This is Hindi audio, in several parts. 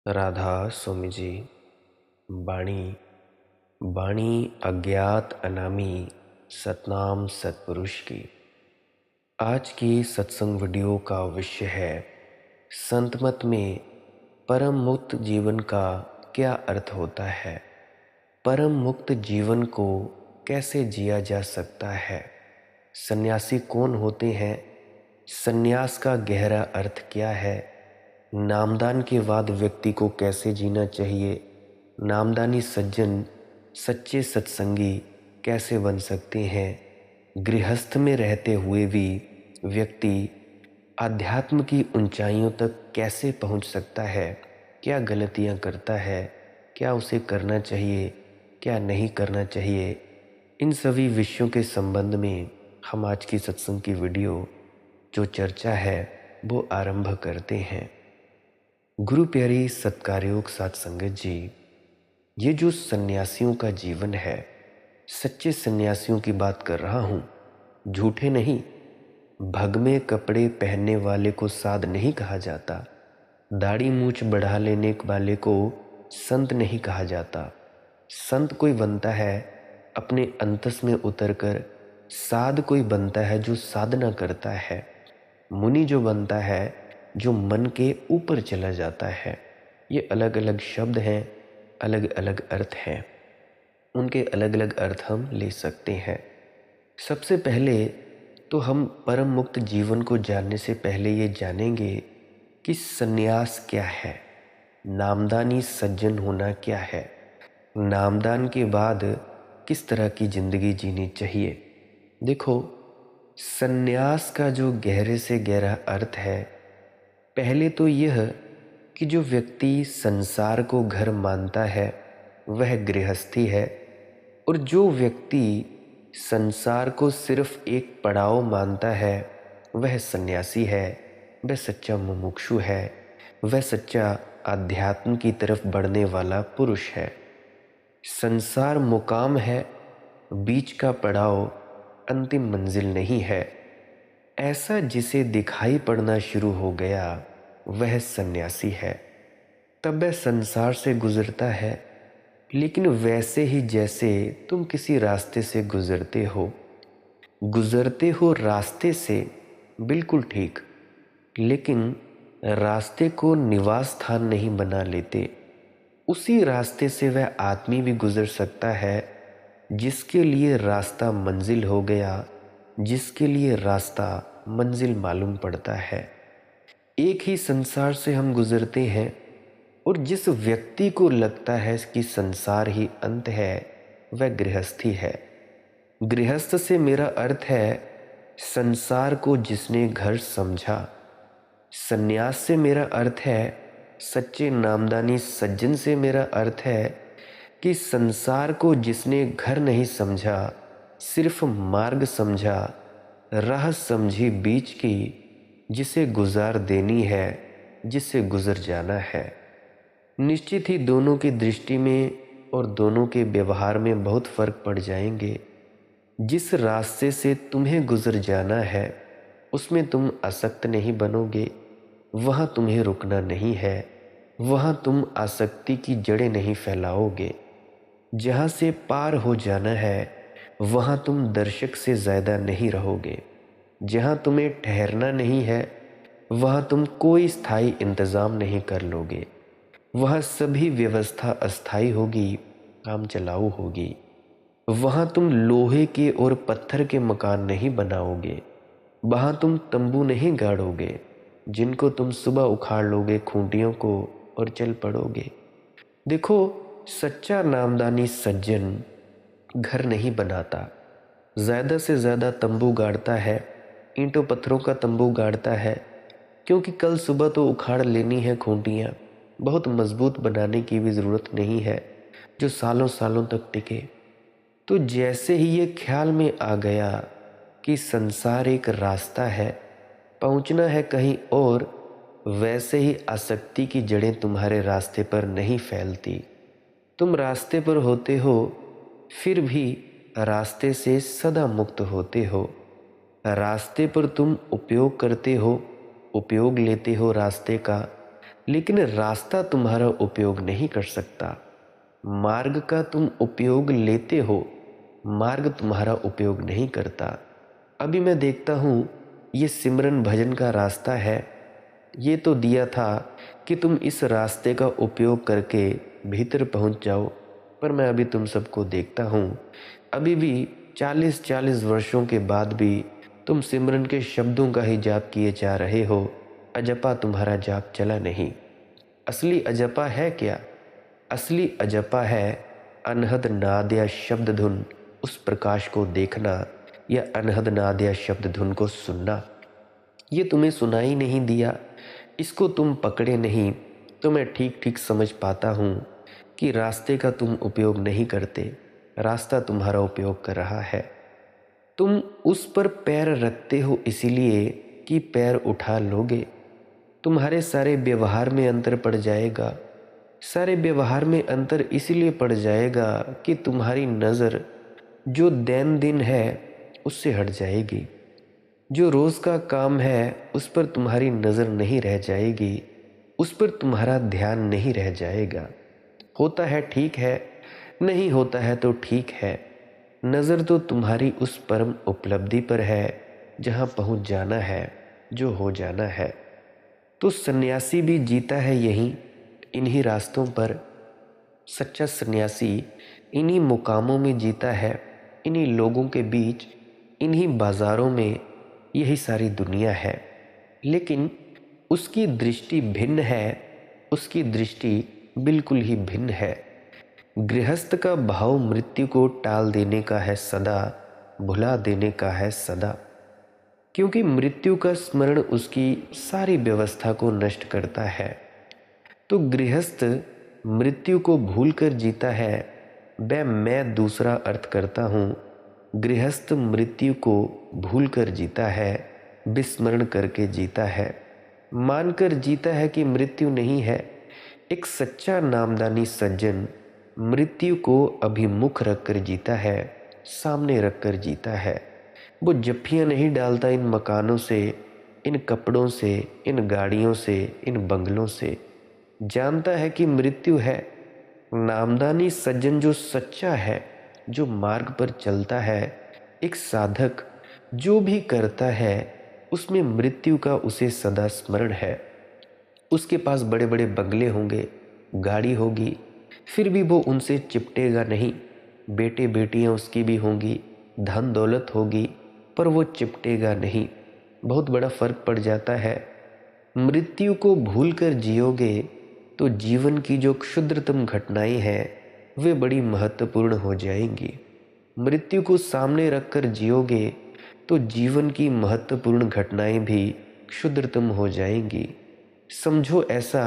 राधा स्वामी जी। बाणी बाणी अज्ञात अनामी सतनाम सतपुरुष की। आज की सत्संग वीडियो का विषय है संत मत में परम मुक्त जीवन का क्या अर्थ होता है, परम मुक्त जीवन को कैसे जिया जा सकता है, सन्यासी कौन होते हैं, सन्यास का गहरा अर्थ क्या है, नामदान के बाद व्यक्ति को कैसे जीना चाहिए, नामदानी सज्जन सच्चे सत्संगी कैसे बन सकते हैं, गृहस्थ में रहते हुए भी व्यक्ति आध्यात्म की ऊंचाइयों तक कैसे पहुंच सकता है, क्या गलतियां करता है, क्या उसे करना चाहिए, क्या नहीं करना चाहिए। इन सभी विषयों के संबंध में हम आज की सत्संग की वीडियो जो चर्चा है वो आरंभ करते हैं। गुरु प्यारी सत्कारयोग साथ संगत जी, ये जो सन्यासियों का जीवन है, सच्चे सन्यासियों की बात कर रहा हूँ, झूठे नहीं। भगमे कपड़े पहनने वाले को साध नहीं कहा जाता, दाढ़ी मूछ बढ़ा लेने वाले को संत नहीं कहा जाता। संत कोई बनता है अपने अंतस में उतरकर, साध कोई बनता है जो साधना करता है, मुनि जो बनता है जो मन के ऊपर चला जाता है। ये अलग अलग शब्द हैं, अलग अलग अर्थ हैं, उनके अलग अलग अर्थ हम ले सकते हैं। सबसे पहले तो हम परम मुक्त जीवन को जानने से पहले ये जानेंगे कि सन्यास क्या है, नामदानी सज्जन होना क्या है, नामदान के बाद किस तरह की ज़िंदगी जीनी चाहिए। देखो, सन्यास का जो गहरे से गहरा अर्थ है, पहले तो यह कि जो व्यक्ति संसार को घर मानता है वह गृहस्थी है, और जो व्यक्ति संसार को सिर्फ एक पड़ाव मानता है वह सन्यासी है, वह सच्चा मुमुक्षु है, वह सच्चा आध्यात्म की तरफ बढ़ने वाला पुरुष है। संसार मुकाम है, बीच का पड़ाव अंतिम मंजिल नहीं है। ऐसा जिसे दिखाई पड़ना शुरू हो गया वह सन्यासी है। तब वह संसार से गुजरता है, लेकिन वैसे ही जैसे तुम किसी रास्ते से गुजरते हो रास्ते से, बिल्कुल ठीक, लेकिन रास्ते को निवास स्थान नहीं बना लेते। उसी रास्ते से वह आदमी भी गुजर सकता है जिसके लिए रास्ता मंजिल हो गया, जिसके लिए रास्ता मंजिल मालूम पड़ता है। एक ही संसार से हम गुजरते हैं, और जिस व्यक्ति को लगता है कि संसार ही अंत है वह गृहस्थी है। गृहस्थ से मेरा अर्थ है संसार को जिसने घर समझा। सन्यास से मेरा अर्थ है, सच्चे नामदानी सज्जन से मेरा अर्थ है कि संसार को जिसने घर नहीं समझा, सिर्फ मार्ग समझा, राह समझी बीच की, जिसे गुजार देनी है, जिसे गुजर जाना है। निश्चित ही दोनों की दृष्टि में और दोनों के व्यवहार में बहुत फर्क पड़ जाएंगे। जिस रास्ते से तुम्हें गुजर जाना है उसमें तुम आसक्त नहीं बनोगे, वहाँ तुम्हें रुकना नहीं है, वहाँ तुम आसक्ति की जड़ें नहीं फैलाओगे। जहाँ से पार हो जाना है वहाँ तुम दर्शक से ज़्यादा नहीं रहोगे। जहाँ तुम्हें ठहरना नहीं है वहाँ तुम कोई स्थायी इंतज़ाम नहीं कर लोगे। वहाँ सभी व्यवस्था अस्थायी होगी, काम चलाऊ होगी। वहाँ तुम लोहे के और पत्थर के मकान नहीं बनाओगे। वहाँ तुम तंबू नहीं गाड़ोगे जिनको तुम सुबह उखाड़ लोगे खूंटियों को और चल पड़ोगे। देखो, सच्चा नामदानी सज्जन घर नहीं बनाता, ज़्यादा से ज़्यादा तंबू गाड़ता है, ईंटों पत्थरों का तंबू गाड़ता है, क्योंकि कल सुबह तो उखाड़ लेनी है खूंटियाँ। बहुत मजबूत बनाने की भी ज़रूरत नहीं है जो सालों सालों तक टिके। तो जैसे ही ये ख्याल में आ गया कि संसार एक रास्ता है, पहुंचना है कहीं और, वैसे ही आसक्ति की जड़ें तुम्हारे रास्ते पर नहीं फैलती। तुम रास्ते पर होते हो, फिर भी रास्ते से सदा मुक्त होते हो। रास्ते पर तुम उपयोग करते हो, उपयोग लेते हो रास्ते का, लेकिन रास्ता तुम्हारा उपयोग नहीं कर सकता। मार्ग का तुम उपयोग लेते हो, मार्ग तुम्हारा उपयोग नहीं करता। अभी मैं देखता हूँ ये सिमरन भजन का रास्ता है, ये तो दिया था कि तुम इस रास्ते का उपयोग करके भीतर पहुँच जाओ, पर मैं अभी तुम सबको देखता हूँ अभी भी 40-40 वर्षों के बाद भी तुम सिमरन के शब्दों का ही जाप किए जा रहे हो। अजपा तुम्हारा जाप चला नहीं। असली अजपा है क्या? असली अजपा है अनहद नाद या शब्द धुन, उस प्रकाश को देखना या अनहद नाद या शब्द धुन को सुनना। ये तुम्हें सुनाई नहीं दिया, इसको तुम पकड़े नहीं, तो मैं ठीक ठीक समझ पाता हूँ कि रास्ते का तुम उपयोग नहीं करते, रास्ता तुम्हारा उपयोग कर रहा है। तुम उस पर पैर रखते हो इसीलिए कि पैर उठा लोगे। तुम्हारे सारे व्यवहार में अंतर पड़ जाएगा। सारे व्यवहार में अंतर इसलिए पड़ जाएगा कि तुम्हारी नज़र जो दैन दिन है उससे हट जाएगी। जो रोज़ का काम है उस पर तुम्हारी नज़र नहीं रह जाएगी, उस पर तुम्हारा ध्यान नहीं रह जाएगा। होता है ठीक है, नहीं होता है तो ठीक है। नज़र तो तुम्हारी उस परम उपलब्धि पर है जहाँ पहुँच जाना है, जो हो जाना है। तो सन्यासी भी जीता है यहीं, इन्हीं रास्तों पर। सच्चा सन्यासी इन्हीं मुकामों में जीता है, इन्हीं लोगों के बीच, इन्हीं बाज़ारों में। यही सारी दुनिया है, लेकिन उसकी दृष्टि भिन्न है, उसकी दृष्टि बिल्कुल ही भिन्न है। गृहस्थ का भाव मृत्यु को टाल देने का है सदा, भुला देने का है सदा, क्योंकि मृत्यु का स्मरण उसकी सारी व्यवस्था को नष्ट करता है। तो गृहस्थ मृत्यु को भूलकर जीता है, मैं दूसरा अर्थ करता हूँ। गृहस्थ मृत्यु को भूलकर जीता है, विस्मरण करके जीता है, मानकर जीता है कि मृत्यु नहीं है। एक सच्चा नामदानी सज्जन मृत्यु को अभिमुख रखकर जीता है, सामने रखकर जीता है। वो जफ्फियाँ नहीं डालता इन मकानों से, इन कपड़ों से, इन गाड़ियों से, इन बंगलों से। जानता है कि मृत्यु है। नामदानी सज्जन जो सच्चा है, जो मार्ग पर चलता है, एक साधक जो भी करता है उसमें मृत्यु का उसे सदा स्मरण है। उसके पास बड़े बड़े बंगले होंगे, गाड़ी होगी, फिर भी वो उनसे चिपटेगा नहीं। बेटे बेटियां उसकी भी होंगी, धन दौलत होगी, पर वो चिपटेगा नहीं। बहुत बड़ा फर्क पड़ जाता है। मृत्यु को भूलकर जियोगे तो जीवन की जो क्षुद्रतम घटनाएं हैं वे बड़ी महत्वपूर्ण हो जाएंगी। मृत्यु को सामने रखकर जियोगे तो जीवन की महत्वपूर्ण घटनाएं भी क्षुद्रतम हो जाएंगी। समझो ऐसा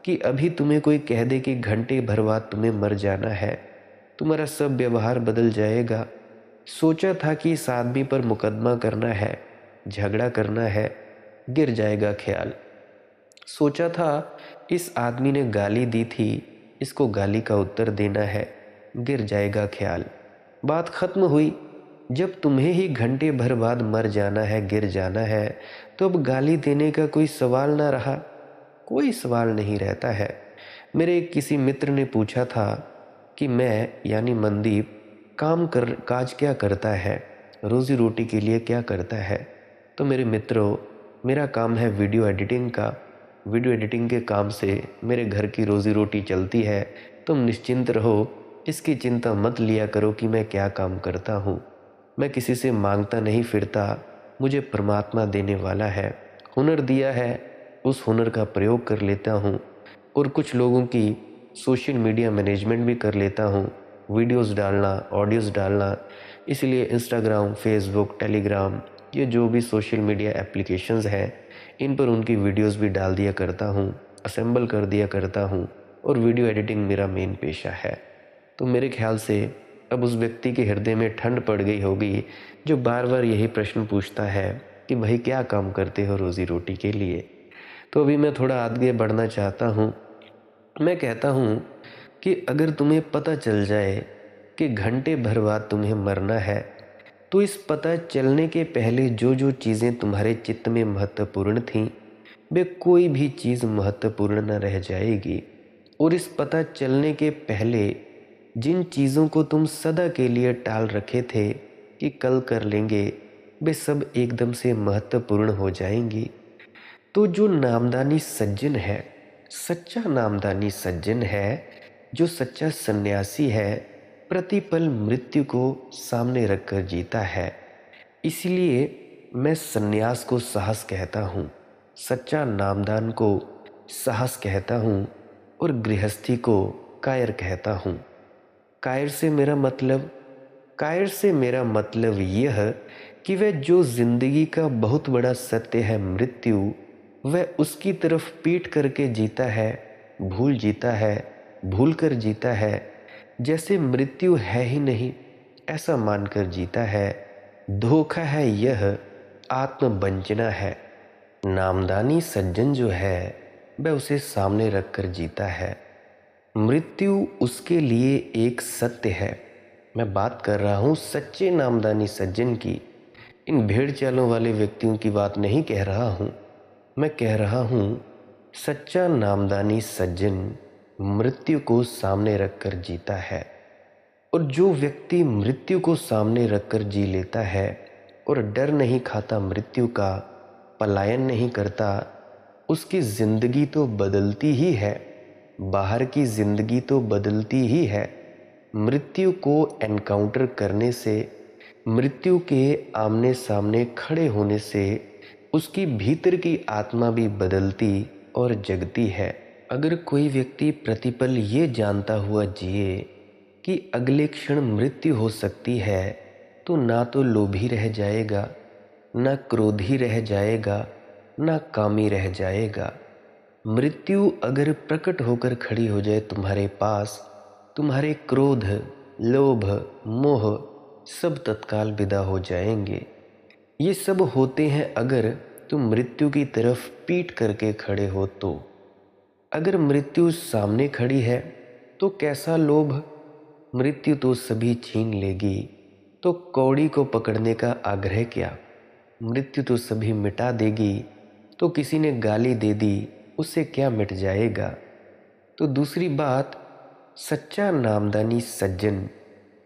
कि अभी तुम्हें कोई कह दे कि घंटे भर बाद तुम्हें मर जाना है, तुम्हारा सब व्यवहार बदल जाएगा। सोचा था कि इस आदमी पर मुकदमा करना है, झगड़ा करना है, गिर जाएगा ख्याल। सोचा था इस आदमी ने गाली दी थी, इसको गाली का उत्तर देना है, गिर जाएगा ख्याल। बात खत्म हुई। जब तुम्हें ही घंटे भर बाद मर जाना है, गिर जाना है, तो अब गाली देने का कोई सवाल ना रहा, कोई सवाल नहीं रहता है। मेरे किसी मित्र ने पूछा था कि मैं यानी मनदीप काज क्या करता है, रोज़ी रोटी के लिए क्या करता है। तो मेरे मित्रों, मेरा काम है वीडियो एडिटिंग का। वीडियो एडिटिंग के काम से मेरे घर की रोज़ी रोटी चलती है। तुम निश्चिंत रहो, इसकी चिंता मत लिया करो कि मैं क्या काम करता हूँ। मैं किसी से मांगता नहीं फिरता, मुझे परमात्मा देने वाला है। हुनर दिया है, उस हुनर का प्रयोग कर लेता हूँ और कुछ लोगों की सोशल मीडिया मैनेजमेंट भी कर लेता हूँ। वीडियोस डालना, ऑडियोज़ डालना, इसलिए इंस्टाग्राम, फेसबुक, टेलीग्राम, ये जो भी सोशल मीडिया एप्लीकेशंस हैं इन पर उनकी वीडियोस भी डाल दिया करता हूँ, असेंबल कर दिया करता हूँ, और वीडियो एडिटिंग मेरा मेन पेशा है। तो मेरे ख्याल से अब उस व्यक्ति के हृदय में ठंड पड़ गई होगी जो बार बार यही प्रश्न पूछता है कि भाई क्या काम करते हो रोज़ी रोटी के लिए। तो अभी मैं थोड़ा आगे बढ़ना चाहता हूँ। मैं कहता हूँ कि अगर तुम्हें पता चल जाए कि घंटे भर बाद तुम्हें मरना है, तो इस पता चलने के पहले जो जो चीज़ें तुम्हारे चित्त में महत्वपूर्ण थीं, वे कोई भी चीज़ महत्वपूर्ण न रह जाएगी। और इस पता चलने के पहले जिन चीज़ों को तुम सदा के लिए टाल रखे थे कि कल कर लेंगे, वे सब एकदम से महत्वपूर्ण हो जाएंगी। तो जो नामदानी सज्जन है, सच्चा नामदानी सज्जन है, जो सच्चा सन्यासी है, प्रतिपल मृत्यु को सामने रखकर जीता है। इसलिए मैं सन्यास को साहस कहता हूँ, सच्चा नामदान को साहस कहता हूँ और गृहस्थी को कायर कहता हूँ। कायर से मेरा मतलब यह कि वह जो जिंदगी का बहुत बड़ा सत्य है मृत्यु, वह उसकी तरफ पीठ करके जीता है, भूल कर जीता है, जैसे मृत्यु है ही नहीं ऐसा मानकर जीता है। धोखा है यह, आत्मवंचना है। नामदानी सज्जन जो है वह उसे सामने रखकर जीता है। मृत्यु उसके लिए एक सत्य है। मैं बात कर रहा हूँ सच्चे नामदानी सज्जन की, इन भेड़ चालों वाले व्यक्तियों की बात नहीं कह रहा हूँ। मैं कह रहा हूँ सच्चा नामदानी सज्जन मृत्यु को सामने रखकर जीता है। और जो व्यक्ति मृत्यु को सामने रखकर जी लेता है और डर नहीं खाता मृत्यु का, पलायन नहीं करता, उसकी जिंदगी तो बदलती ही है, बाहर की जिंदगी तो बदलती ही है। मृत्यु को एनकाउंटर करने से, मृत्यु के आमने सामने खड़े होने से उसकी भीतर की आत्मा भी बदलती और जगती है। अगर कोई व्यक्ति प्रतिपल ये जानता हुआ जिए कि अगले क्षण मृत्यु हो सकती है, तो ना तो लोभी रह जाएगा, ना क्रोधी रह जाएगा, ना कामी रह जाएगा। मृत्यु अगर प्रकट होकर खड़ी हो जाए तुम्हारे पास, तुम्हारे क्रोध, लोभ, मोह सब तत्काल विदा हो जाएंगे। ये सब होते हैं अगर तुम मृत्यु की तरफ पीठ करके खड़े हो तो। अगर मृत्यु सामने खड़ी है तो कैसा लोभ, मृत्यु तो सभी छीन लेगी, तो कौड़ी को पकड़ने का आग्रह क्या। मृत्यु तो सभी मिटा देगी, तो किसी ने गाली दे दी, उससे क्या मिट जाएगा। तो दूसरी बात, सच्चा नामदानी सज्जन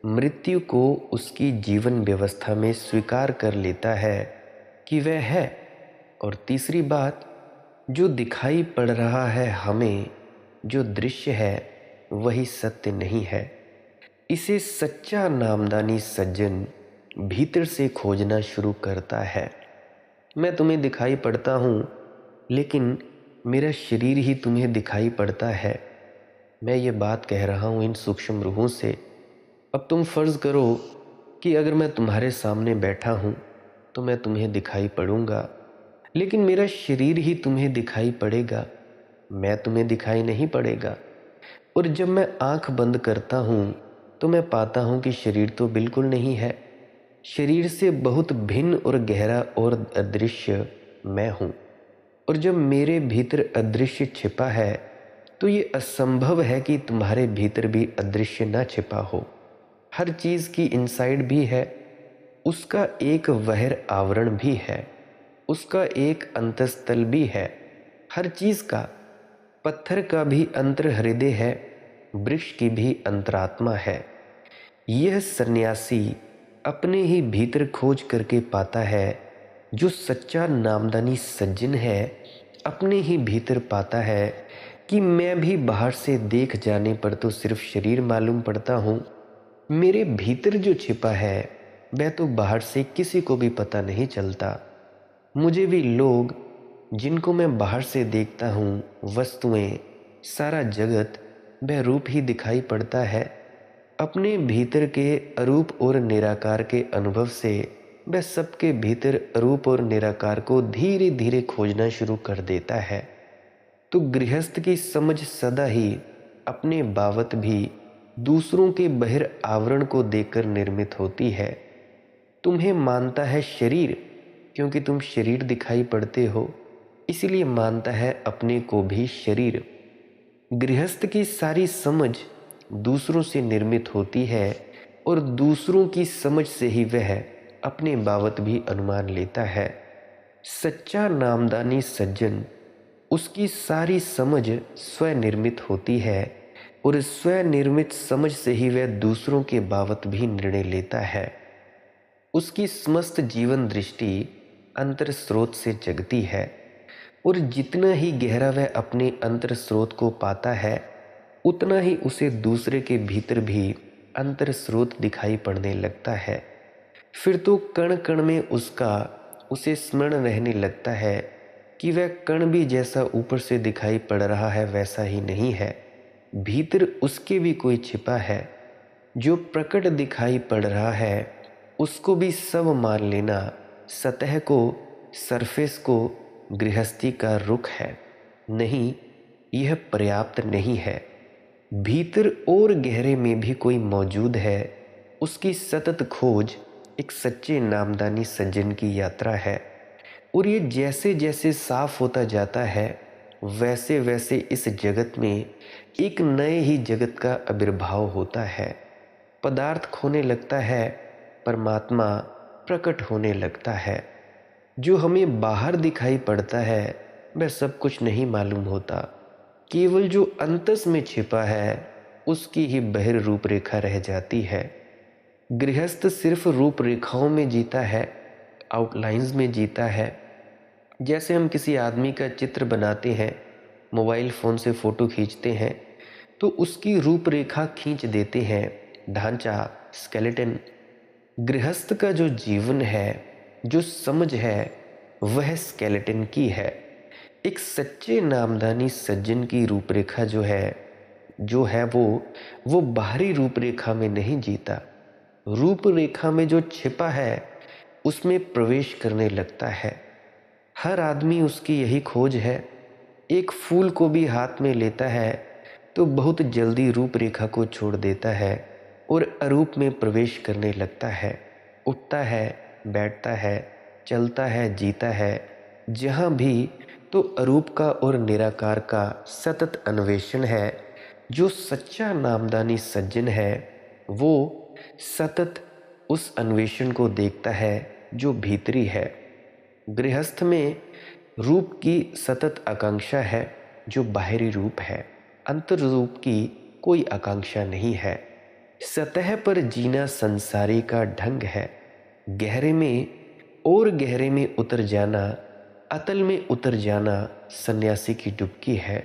मृत्यु को उसकी जीवन व्यवस्था में स्वीकार कर लेता है कि वह है। और तीसरी बात, जो दिखाई पड़ रहा है हमें, जो दृश्य है वही सत्य नहीं है। इसे सच्चा नामदानी सज्जन भीतर से खोजना शुरू करता है। मैं तुम्हें दिखाई पड़ता हूँ, लेकिन मेरा शरीर ही तुम्हें दिखाई पड़ता है। मैं ये बात कह रहा हूँ इन सूक्ष्म रूहों से। अब तुम फर्ज करो कि अगर मैं तुम्हारे सामने बैठा हूँ तो मैं तुम्हें दिखाई पड़ूंगा, लेकिन मेरा शरीर ही तुम्हें दिखाई पड़ेगा, मैं तुम्हें दिखाई नहीं पड़ेगा। और जब मैं आंख बंद करता हूँ तो मैं पाता हूँ कि शरीर तो बिल्कुल नहीं है, शरीर से बहुत भिन्न और गहरा और अदृश्य मैं हूँ। और जब मेरे भीतर अदृश्य छिपा है तो ये असंभव है कि तुम्हारे भीतर भी अदृश्य ना छिपा हो। हर चीज़ की इनसाइड भी है, उसका एक बाहर आवरण भी है, उसका एक अंतस्तल भी है। हर चीज़ का, पत्थर का भी अंतर हृदय है, वृक्ष की भी अंतरात्मा है। यह सन्यासी अपने ही भीतर खोज करके पाता है। जो सच्चा नामदानी सज्जन है अपने ही भीतर पाता है कि मैं भी बाहर से देख जाने पर तो सिर्फ शरीर मालूम पड़ता हूँ, मेरे भीतर जो छिपा है वह तो बाहर से किसी को भी पता नहीं चलता। मुझे भी लोग जिनको मैं बाहर से देखता हूँ, वस्तुएं, सारा जगत, वह रूप ही दिखाई पड़ता है। अपने भीतर के अरूप और निराकार के अनुभव से वह सबके भीतर अरूप और निराकार को धीरे धीरे खोजना शुरू कर देता है। तो गृहस्थ की समझ सदा ही अपने बावत भी दूसरों के बहिर आवरण को देखकर निर्मित होती है। तुम्हें मानता है शरीर, क्योंकि तुम शरीर दिखाई पड़ते हो, इसलिए मानता है अपने को भी शरीर। गृहस्थ की सारी समझ दूसरों से निर्मित होती है और दूसरों की समझ से ही वह अपने बाबत भी अनुमान लेता है। सच्चा नामदानी सज्जन उसकी सारी समझ स्वनिर्मित होती है और स्वनिर्मित समझ से ही वह दूसरों के बाबत भी निर्णय लेता है। उसकी समस्त जीवन दृष्टि अंतर स्रोत से जगती है और जितना ही गहरा वह अपने अंतर स्रोत को पाता है, उतना ही उसे दूसरे के भीतर भी अंतर स्रोत दिखाई पड़ने लगता है। फिर तो कण कण में उसका उसे स्मरण रहने लगता है कि वह कण भी जैसा ऊपर से दिखाई पड़ रहा है वैसा ही नहीं है, भीतर उसके भी कोई छिपा है। जो प्रकट दिखाई पड़ रहा है उसको भी सब मान लेना सतह को, सरफेस को गृहस्थी का रुख है। नहीं, यह पर्याप्त नहीं है। भीतर और गहरे में भी कोई मौजूद है। उसकी सतत खोज एक सच्चे नामदानी सज्जन की यात्रा है और ये जैसे जैसे साफ होता जाता है वैसे वैसे इस जगत में एक नए ही जगत का आविर्भाव होता है। पदार्थ खोने लगता है, परमात्मा प्रकट होने लगता है। जो हमें बाहर दिखाई पड़ता है वह सब कुछ नहीं मालूम होता, केवल जो अंतस में छिपा है उसकी ही बहिर रूपरेखा रह जाती है। गृहस्थ सिर्फ रूपरेखाओं में जीता है, आउटलाइंस में जीता है। जैसे हम किसी आदमी का चित्र बनाते हैं, मोबाइल फ़ोन से फ़ोटो खींचते हैं तो उसकी रूपरेखा खींच देते हैं, ढांचा, स्केलेटन। गृहस्थ का जो जीवन है, जो समझ है, वह स्केलेटन की है। एक सच्चे नामधानी सज्जन की रूपरेखा जो है वो बाहरी रूपरेखा में नहीं जीता। रूपरेखा में जो छिपा है उसमें प्रवेश करने लगता है। हर आदमी उसकी यही खोज है। एक फूल को भी हाथ में लेता है तो बहुत जल्दी रूपरेखा को छोड़ देता है और अरूप में प्रवेश करने लगता है। उठता है, बैठता है, चलता है, जीता है, जहाँ भी तो अरूप का और निराकार का सतत अन्वेषण है। जो सच्चा नामदानी सज्जन है वो सतत उस अन्वेषण को देखता है जो भीतरी है। गृहस्थ में रूप की सतत आकांक्षा है जो बाहरी रूप है। अंतर रूप की कोई आकांक्षा नहीं है। सतह पर जीना संसारी का ढंग है। गहरे में और गहरे में उतर जाना, अतल में उतर जाना सन्यासी की डुबकी है।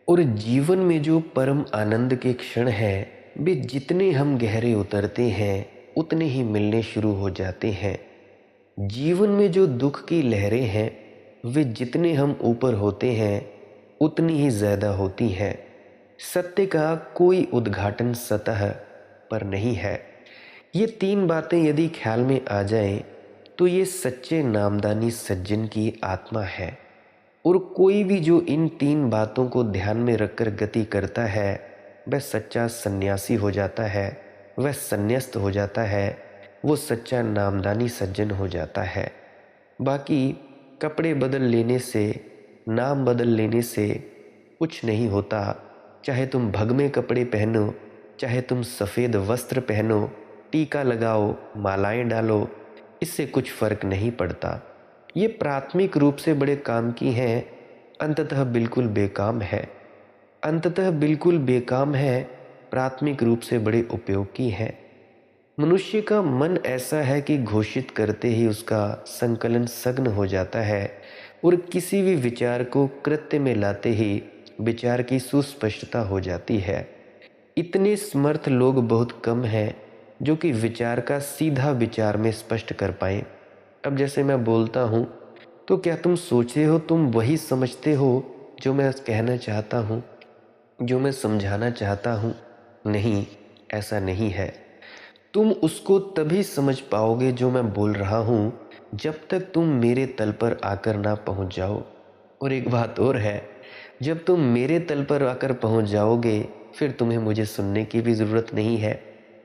और जीवन में जो परम आनंद के क्षण हैं वे जितने हम गहरे उतरते हैं उतने ही मिलने शुरू हो जाते हैं। जीवन में जो दुख की लहरें हैं वे जितने हम ऊपर होते हैं उतनी ही ज़्यादा होती हैं। सत्य का कोई उद्घाटन सतह पर नहीं है। ये तीन बातें यदि ख्याल में आ जाएं तो ये सच्चे नामदानी सज्जन की आत्मा है। और कोई भी जो इन तीन बातों को ध्यान में रखकर गति करता है वह सच्चा सन्यासी हो जाता है, वह संन्यास्त हो जाता है, वो सच्चा नामदानी सज्जन हो जाता है। बाकी कपड़े बदल लेने से, नाम बदल लेने से कुछ नहीं होता। चाहे तुम भगमे कपड़े पहनो, चाहे तुम सफ़ेद वस्त्र पहनो, टीका लगाओ, मालाएं डालो, इससे कुछ फ़र्क नहीं पड़ता। ये प्राथमिक रूप से बड़े काम की हैं, अंततः बिल्कुल बेकाम है। अंततः बिल्कुल बेकाम है, प्राथमिक रूप से बड़े उपयोग की है। मनुष्य का मन ऐसा है कि घोषित करते ही उसका संकलन सघन हो जाता है और किसी भी विचार को कृत्य में लाते ही विचार की सुस्पष्टता हो जाती है। इतने समर्थ लोग बहुत कम हैं जो कि विचार का सीधा विचार में स्पष्ट कर पाएं। अब जैसे मैं बोलता हूँ तो क्या तुम सोचते हो तुम वही समझते हो जो मैं कहना चाहता हूँ, जो मैं समझाना चाहता हूँ? नहीं, ऐसा नहीं है। तुम उसको तभी समझ पाओगे जो मैं बोल रहा हूँ जब तक तुम मेरे तल पर आकर ना पहुँच जाओ। और एक बात और है, जब तुम मेरे तल पर आकर पहुँच जाओगे फिर तुम्हें मुझे सुनने की भी ज़रूरत नहीं है।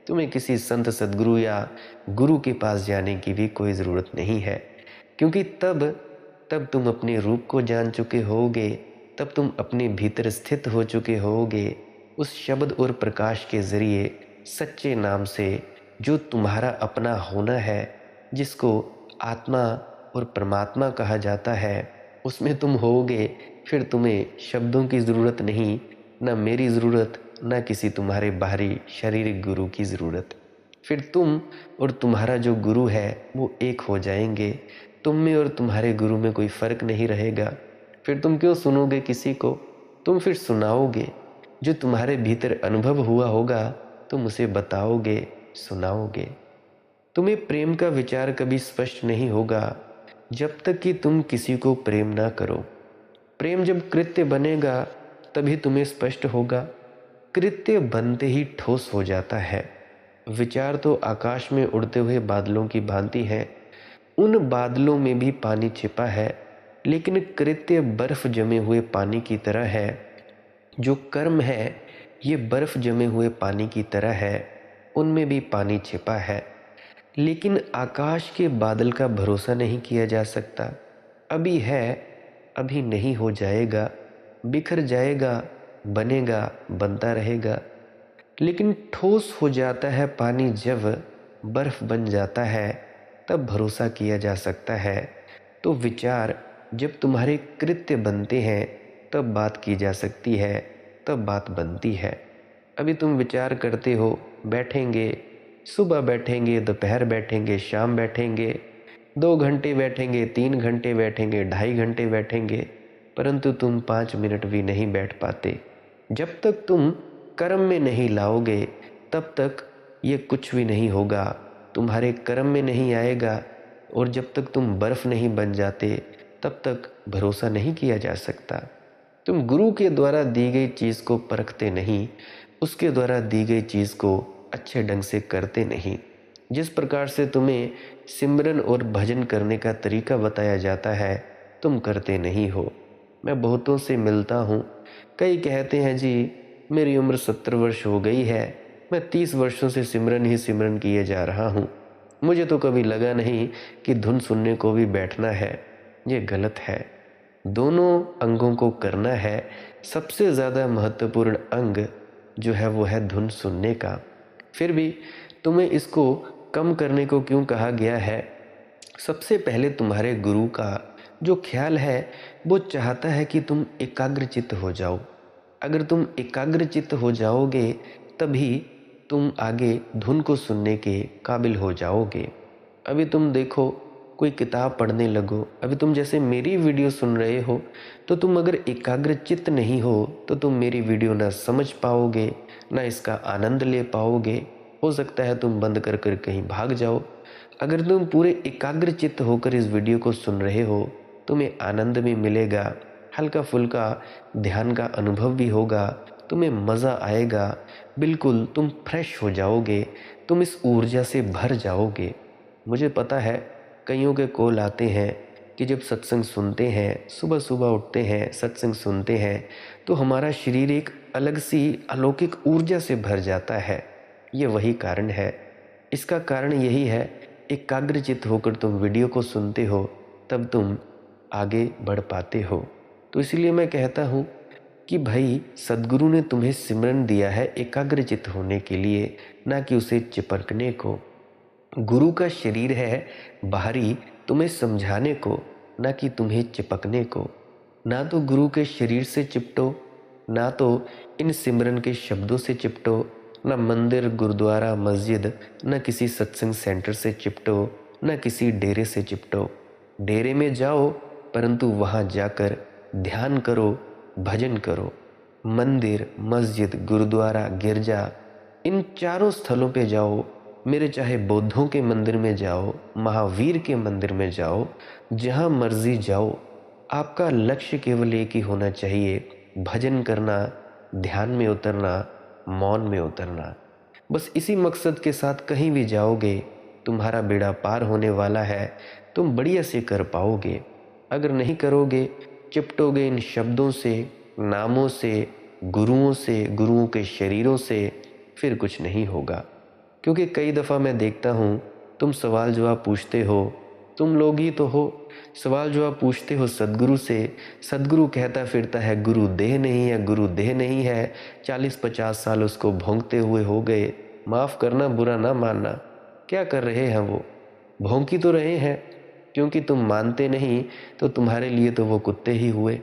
तुम्हें किसी संत सद्गुरु या गुरु के पास जाने की भी कोई ज़रूरत नहीं है, क्योंकि तब तुम अपने रूप को जान चुके होगे, तब तुम अपने भीतर स्थित हो चुके होगे उस शब्द और प्रकाश के ज़रिए, सच्चे नाम से जो तुम्हारा अपना होना है, जिसको आत्मा और परमात्मा कहा जाता है, उसमें तुम होगे। फिर तुम्हें शब्दों की ज़रूरत नहीं, ना मेरी ज़रूरत, ना किसी तुम्हारे बाहरी शारीरिक गुरु की ज़रूरत। फिर तुम और तुम्हारा जो गुरु है वो एक हो जाएंगे। तुम में और तुम्हारे गुरु में कोई फ़र्क नहीं रहेगा। फिर तुम क्यों सुनोगे किसी को, तुम फिर सुनाओगे। जो तुम्हारे भीतर अनुभव हुआ होगा तुम उसे बताओगे, सुनाओगे। तुम्हें प्रेम का विचार कभी स्पष्ट नहीं होगा जब तक कि तुम किसी को प्रेम ना करो। प्रेम जब कृत्य बनेगा तभी तुम्हें स्पष्ट होगा। कृत्य बनते ही ठोस हो जाता है। विचार तो आकाश में उड़ते हुए बादलों की भांति है। उन बादलों में भी पानी छिपा है, लेकिन कृत्य बर्फ जमे हुए पानी की तरह है। जो कर्म है ये बर्फ जमे हुए पानी की तरह है, उनमें भी पानी छिपा है। लेकिन आकाश के बादल का भरोसा नहीं किया जा सकता। अभी है, अभी नहीं हो जाएगा, बिखर जाएगा, बनेगा, बनता रहेगा। लेकिन ठोस हो जाता है पानी जब बर्फ बन जाता है, तब भरोसा किया जा सकता है। तो विचार जब तुम्हारे कृत्य बनते हैं तब बात की जा सकती है, तब बात बनती है। अभी तुम विचार करते हो, बैठेंगे, सुबह बैठेंगे, दोपहर बैठेंगे, शाम बैठेंगे, 2 घंटे बैठेंगे, 3 घंटे बैठेंगे, 2.5 घंटे बैठेंगे, परंतु तुम 5 मिनट भी नहीं बैठ पाते। जब तक तुम कर्म में नहीं लाओगे तब तक ये कुछ भी नहीं होगा, तुम्हारे कर्म में नहीं आएगा। और जब तक तुम बर्फ नहीं बन जाते तब तक भरोसा नहीं किया जा सकता। तुम गुरु के द्वारा दी गई चीज़ को परखते नहीं, उसके द्वारा दी गई चीज़ को अच्छे ढंग से करते नहीं। जिस प्रकार से तुम्हें सिमरन और भजन करने का तरीका बताया जाता है तुम करते नहीं हो। मैं बहुतों से मिलता हूँ, कई कहते हैं जी मेरी उम्र 70 वर्ष हो गई है, मैं 30 वर्षों से सिमरन ही सिमरन किए जा रहा हूँ, मुझे तो कभी लगा नहीं कि धुन सुनने को भी बैठना है। ये गलत है। दोनों अंगों को करना है। सबसे ज़्यादा महत्वपूर्ण अंग जो है वो है धुन सुनने का। फिर भी तुम्हें इसको कम करने को क्यों कहा गया है? सबसे पहले तुम्हारे गुरु का जो ख्याल है वो चाहता है कि तुम एकाग्रचित्त हो जाओ। अगर तुम एकाग्रचित्त हो जाओगे तभी तुम आगे धुन को सुनने के काबिल हो जाओगे। अभी तुम देखो, कोई किताब पढ़ने लगो, अभी तुम जैसे मेरी वीडियो सुन रहे हो, तो तुम अगर एकाग्रचित्त नहीं हो तो तुम मेरी वीडियो ना समझ पाओगे, ना इसका आनंद ले पाओगे। हो सकता है तुम बंद कर कर कहीं भाग जाओ। अगर तुम पूरे एकाग्रचित्त होकर इस वीडियो को सुन रहे हो, तुम्हें आनंद भी मिलेगा, हल्का फुल्का ध्यान का अनुभव भी होगा, तुम्हें मज़ा आएगा, बिल्कुल तुम फ्रेश हो जाओगे, तुम इस ऊर्जा से भर जाओगे। मुझे पता है कईयों के कॉल आते हैं कि जब सत्संग सुनते हैं, सुबह सुबह उठते हैं, सत्संग सुनते हैं, तो हमारा शरीर एक अलग सी अलौकिक ऊर्जा से भर जाता है। ये वही कारण है। इसका कारण यही है, एकाग्रचित्त होकर तुम वीडियो को सुनते हो तब तुम आगे बढ़ पाते हो। तो इसलिए मैं कहता हूँ कि भाई सद्गुरु ने तुम्हें सिमरन दिया है एकाग्रचित्त होने के लिए, ना कि उसे चिपकने को। गुरु का शरीर है बाहरी तुम्हें समझाने को, ना कि तुम्हें चिपकने को। ना तो गुरु के शरीर से चिपटो, ना तो इन सिमरन के शब्दों से चिपटो, ना मंदिर, गुरुद्वारा, मस्जिद, ना किसी सत्संग सेंटर से चिपटो, ना किसी डेरे से चिपटो। डेरे में जाओ परंतु वहाँ जाकर ध्यान करो, भजन करो। मंदिर, मस्जिद, गुरुद्वारा, गिरजा, इन चारों स्थलों पे जाओ। मेरे चाहे बौद्धों के मंदिर में जाओ, महावीर के मंदिर में जाओ, जहाँ मर्जी जाओ, आपका लक्ष्य केवल एक ही होना चाहिए, भजन करना, ध्यान में उतरना, मौन में उतरना। बस इसी मकसद के साथ कहीं भी जाओगे तुम्हारा बेड़ा पार होने वाला है, तुम बढ़िया से कर पाओगे। अगर नहीं करोगे, चिपटोगे इन शब्दों से, नामों से, गुरुओं से, गुरुओं के शरीरों से, फिर कुछ नहीं होगा। क्योंकि कई दफ़ा मैं देखता हूँ तुम सवाल जवाब पूछते हो, तुम लोग ही तो हो, सवाल जवाब पूछते हो सदगुरु से, सदगुरु कहता फिरता है गुरु देह नहीं है, गुरु देह नहीं है। 40-50 साल उसको भोंकते हुए हो गए। माफ़ करना, बुरा ना मानना। क्या कर रहे हैं वो? भोंकी तो रहे हैं, क्योंकि तुम मानते नहीं तो तुम्हारे लिए तो वो कुत्ते ही हुए।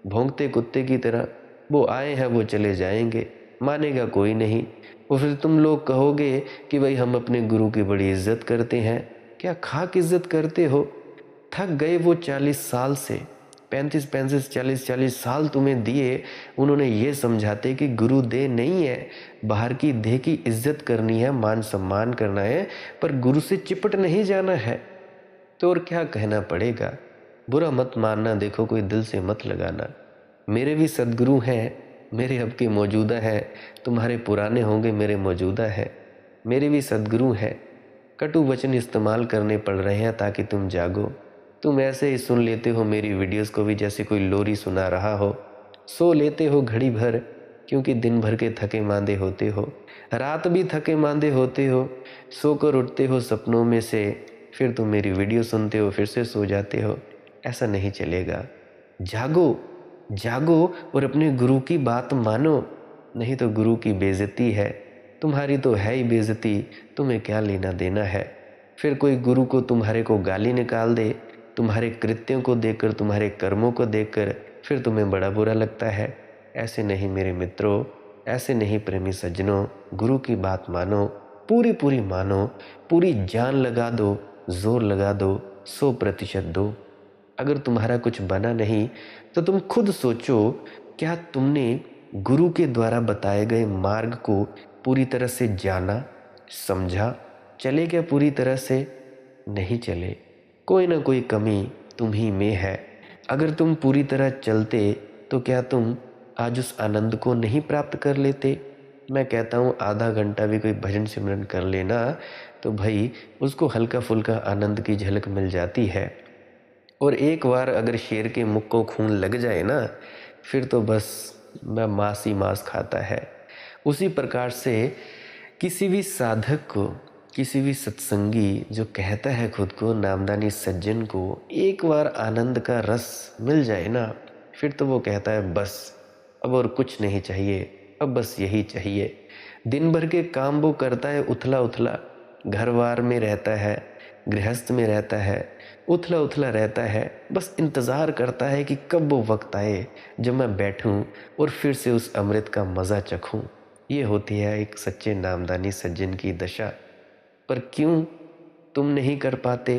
भौंकते कुत्ते की तरह। वो आए हैं वो चले जाएंगे, मानेगा कोई नहीं। और फिर तुम लोग कहोगे कि भाई हम अपने गुरु की बड़ी इज्जत करते हैं। क्या खाक इज्जत करते हो? थक गए वो 40 साल से, 35 40 साल तुम्हें दिए उन्होंने ये समझाते कि गुरु देह नहीं है, बाहर की देह की इज्जत करनी है, मान सम्मान करना है, पर गुरु से चिपट नहीं जाना है। तो और क्या कहना पड़ेगा। बुरा मत मानना, देखो कोई दिल से मत लगाना। मेरे भी सदगुरु हैं, मेरे अब के मौजूदा है, तुम्हारे पुराने होंगे मेरे मौजूदा है। मेरे भी सदगुरु हैं, कटु वचन इस्तेमाल करने पड़ रहे हैं ताकि तुम जागो। तुम ऐसे ही सुन लेते हो मेरी वीडियोस को भी जैसे कोई लोरी सुना रहा हो। सो लेते हो घड़ी भर क्योंकि दिन भर के थके मांदे होते हो, रात भी थके मांदे होते हो, सोकर उठते हो सपनों में से, फिर तुम मेरी वीडियो सुनते हो फिर से सो जाते हो। ऐसा नहीं चलेगा। जागो, जागो और अपने गुरु की बात मानो, नहीं तो गुरु की बेइज्जती है। तुम्हारी तो है ही बेइज्जती, तुम्हें क्या लेना देना है। फिर कोई गुरु को तुम्हारे को गाली निकाल दे, तुम्हारे कृत्यों को देखकर, तुम्हारे कर्मों को देखकर, फिर तुम्हें बड़ा बुरा लगता है। ऐसे नहीं मेरे मित्रों, ऐसे नहीं प्रेमी सज्जनों। गुरु की बात मानो, पूरी पूरी मानो, पूरी जान लगा दो, जोर लगा दो, 100% दो। अगर तुम्हारा कुछ बना नहीं तो तुम खुद सोचो, क्या तुमने गुरु के द्वारा बताए गए मार्ग को पूरी तरह से जाना, समझा, चले क्या पूरी तरह से? नहीं चले। कोई ना कोई कमी तुम ही में है। अगर तुम पूरी तरह चलते तो क्या तुम आज उस आनंद को नहीं प्राप्त कर लेते? मैं कहता हूँ आधा घंटा भी कोई भजन सिमरन कर लेना तो भाई उसको हल्का फुल्का आनंद की झलक मिल जाती है। और एक बार अगर शेर के मुख को खून लग जाए ना, फिर तो बस मैं मांस ही मांस खाता है। उसी प्रकार से किसी भी साधक को, किसी भी सत्संगी जो कहता है खुद को नामदानी सज्जन को, एक बार आनंद का रस मिल जाए ना, फिर तो वो कहता है बस अब और कुछ नहीं चाहिए, अब बस यही चाहिए। दिन भर के काम वो करता है उथला उथला, घर बार में रहता है, गृहस्थ में रहता है, उथला उथला रहता है, बस इंतज़ार करता है कि कब वो वक्त आए जब मैं बैठूं और फिर से उस अमृत का मज़ा चखूं। ये होती है एक सच्चे नामदानी सज्जन की दशा। पर क्यों तुम नहीं कर पाते?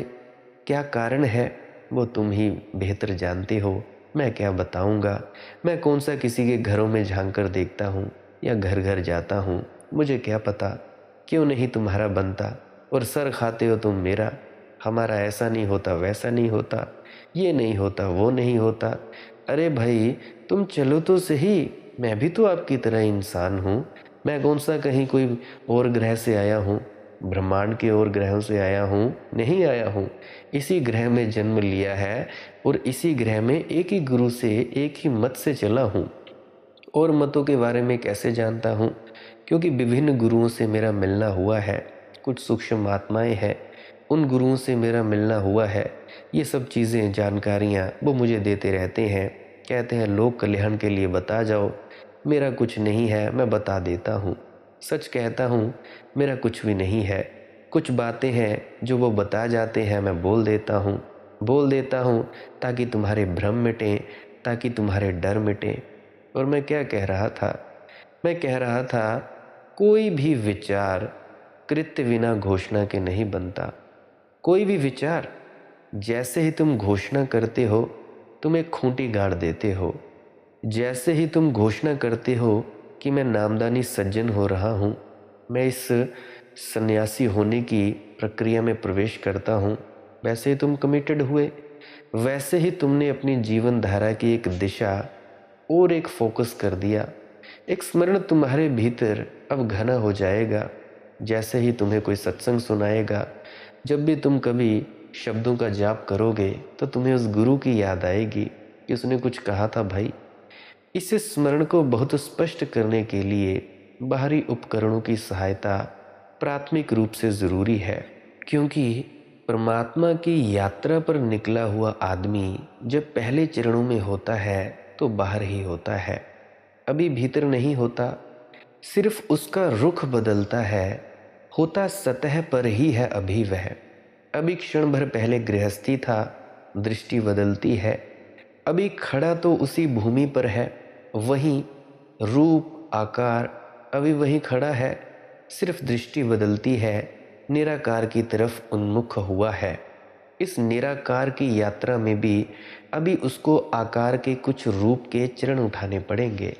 क्या कारण है? वो तुम ही बेहतर जानते हो। मैं क्या बताऊंगा? मैं कौन सा किसी के घरों में झांक कर देखता हूँ या घर घर जाता हूँ, मुझे क्या पता क्यों नहीं तुम्हारा बनता। और सर खाते हो तुम मेरा, हमारा ऐसा नहीं होता, वैसा नहीं होता, ये नहीं होता, वो नहीं होता। अरे भाई तुम चलो तो सही, मैं भी तो आपकी तरह इंसान हूँ। मैं कौन सा कहीं कोई और ग्रह से आया हूँ, ब्रह्मांड के और ग्रहों से आया हूँ? नहीं आया हूँ। इसी ग्रह में जन्म लिया है और इसी ग्रह में एक ही गुरु से, एक ही मत से चला हूँ। और मतों के बारे में कैसे जानता हूँ? क्योंकि विभिन्न गुरुओं से मेरा मिलना हुआ है। कुछ सूक्ष्म आत्माएं हैं, उन गुरुओं से मेरा मिलना हुआ है। ये सब चीज़ें, जानकारियाँ वो मुझे देते रहते हैं। कहते हैं लोक कल्याण के लिए बता जाओ। मेरा कुछ नहीं है, मैं बता देता हूँ। सच कहता हूँ, मेरा कुछ भी नहीं है। कुछ बातें हैं जो वो बता जाते हैं, मैं बोल देता हूँ ताकि तुम्हारे भ्रम मिटें, ताकि तुम्हारे डर मिटें। और मैं क्या कह रहा था? मैं कह रहा था कोई भी विचार कृत्य बिना घोषणा के नहीं बनता। कोई भी विचार जैसे ही तुम घोषणा करते हो तुम एक खूंटी गाड़ देते हो। जैसे ही तुम घोषणा करते हो कि मैं नामदानी सज्जन हो रहा हूँ, मैं इस सन्यासी होने की प्रक्रिया में प्रवेश करता हूँ, वैसे ही तुम कमिटेड हुए। वैसे ही तुमने अपनी जीवन धारा की एक दिशा और एक फोकस कर दिया। एक स्मरण तुम्हारे भीतर अब घना हो जाएगा। जैसे ही तुम्हें कोई सत्संग सुनाएगा, जब भी तुम कभी शब्दों का जाप करोगे तो तुम्हें उस गुरु की याद आएगी कि उसने कुछ कहा था भाई। इस स्मरण को बहुत स्पष्ट करने के लिए बाहरी उपकरणों की सहायता प्राथमिक रूप से ज़रूरी है। क्योंकि परमात्मा की यात्रा पर निकला हुआ आदमी जब पहले चरणों में होता है तो बाहर ही होता है, अभी भीतर नहीं होता। सिर्फ उसका रुख बदलता है, होता सतह पर ही है अभी वह। अभी क्षण भर पहले गृहस्थी था, दृष्टि बदलती है। अभी खड़ा तो उसी भूमि पर है, वहीं रूप आकार अभी वहीं खड़ा है, सिर्फ दृष्टि बदलती है, निराकार की तरफ उन्मुख हुआ है। इस निराकार की यात्रा में भी अभी उसको आकार के कुछ रूप के चरण उठाने पड़ेंगे।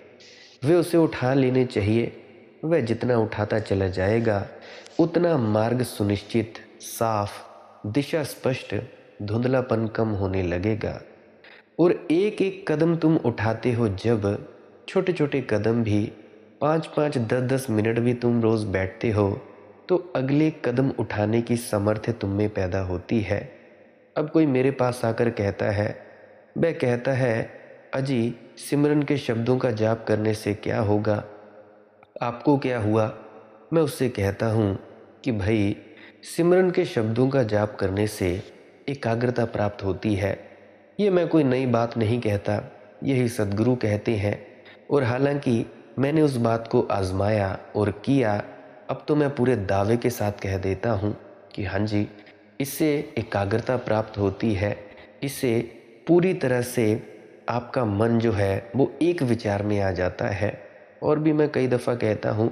वे उसे उठा लेने चाहिए। वह जितना उठाता चला जाएगा उतना मार्ग सुनिश्चित, साफ, दिशा स्पष्ट, धुंधलापन कम होने लगेगा। और एक एक कदम तुम उठाते हो, जब छोटे छोटे कदम भी 5-5, 10-10 मिनट भी तुम रोज बैठते हो, तो अगले कदम उठाने की सामर्थ्य तुम में पैदा होती है। अब कोई मेरे पास आकर कहता है, वह कहता है, अजी सिमरन के शब्दों का जाप करने से क्या होगा, आपको क्या हुआ? मैं उससे कहता हूँ कि भाई, सिमरन के शब्दों का जाप करने से एकाग्रता प्राप्त होती है। ये मैं कोई नई बात नहीं कहता, यही सद्गुरु कहते हैं। और हालांकि मैंने उस बात को आजमाया और किया, अब तो मैं पूरे दावे के साथ कह देता हूँ कि हाँ जी, इससे एकाग्रता प्राप्त होती है। इससे पूरी तरह से आपका मन जो है वो एक विचार में आ जाता है। और भी मैं कई दफ़ा कहता हूँ,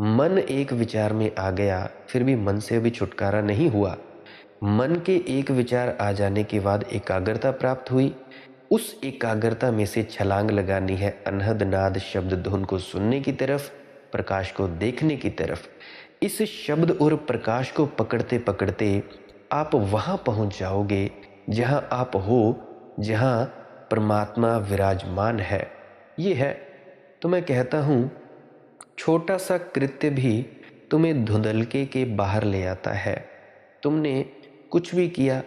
मन एक विचार में आ गया, फिर भी मन से अभी छुटकारा नहीं हुआ। मन के एक विचार आ जाने के बाद एकाग्रता प्राप्त हुई। उस एकाग्रता में से छलांग लगानी है अनहद नाद शब्द धुन को सुनने की तरफ, प्रकाश को देखने की तरफ। इस शब्द और प्रकाश को पकड़ते पकड़ते आप वहां पहुंच जाओगे जहां आप हो, जहां परमात्मा विराजमान है। ये है। तो मैं कहता हूं, छोटा सा कृत्य भी तुम्हें धुंधलके के बाहर ले आता है। तुमने कुछ भी किया,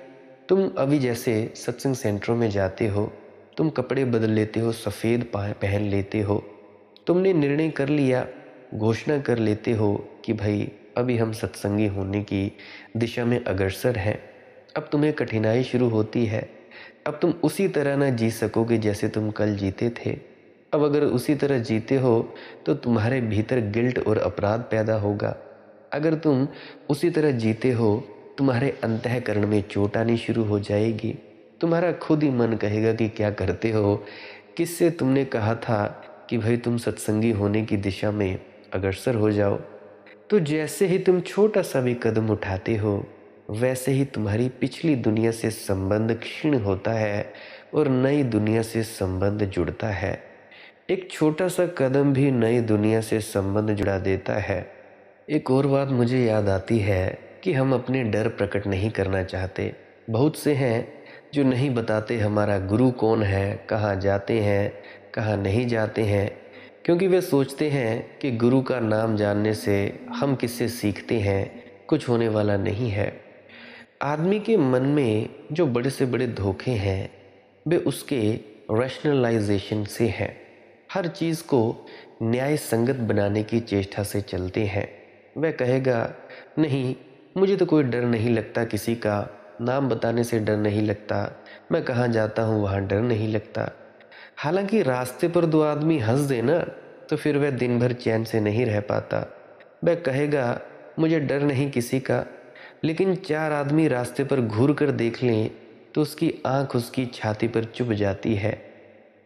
तुम अभी जैसे सत्संग सेंटरों में जाते हो, तुम कपड़े बदल लेते हो, सफ़ेद पहन लेते हो, तुमने निर्णय कर लिया, घोषणा कर लेते हो कि भाई अभी हम सत्संगी होने की दिशा में अग्रसर हैं। अब तुम्हें कठिनाई शुरू होती है। अब तुम उसी तरह ना जी सकोगे जैसे तुम कल जीते थे। अब अगर उसी तरह जीते हो तो तुम्हारे भीतर गिल्ट और अपराध पैदा होगा। अगर तुम उसी तरह जीते हो, तुम्हारे अंतःकरण में चोट आनी शुरू हो जाएगी। तुम्हारा खुद ही मन कहेगा कि क्या करते हो, किससे तुमने कहा था कि भाई तुम सत्संगी होने की दिशा में अग्रसर हो जाओ। तो जैसे ही तुम छोटा सा भी कदम उठाते हो, वैसे ही तुम्हारी पिछली दुनिया से संबंध क्षीण होता है और नई दुनिया से संबंध जुड़ता है। एक छोटा सा कदम भी नई दुनिया से संबंध जुड़ा देता है। एक और बात मुझे याद आती है कि हम अपने डर प्रकट नहीं करना चाहते। बहुत से हैं जो नहीं बताते हमारा गुरु कौन है, कहाँ जाते हैं, कहाँ नहीं जाते हैं, क्योंकि वे सोचते हैं कि गुरु का नाम जानने से हम किससे सीखते हैं, कुछ होने वाला नहीं है। आदमी के मन में जो बड़े से बड़े धोखे हैं, वे उसके रैशनलाइजेशन से हैं। हर चीज़ को न्याय संगत बनाने की चेष्टा से चलते हैं। वह कहेगा, नहीं मुझे तो कोई डर नहीं लगता, किसी का नाम बताने से डर नहीं लगता, मैं कहाँ जाता हूँ वहाँ डर नहीं लगता। हालांकि रास्ते पर दो आदमी हंस दे ना, तो फिर वह दिन भर चैन से नहीं रह पाता। वह कहेगा, मुझे डर नहीं किसी का, लेकिन चार आदमी रास्ते पर घूर कर देख लें तो उसकी आंख उसकी छाती पर चुभ जाती है।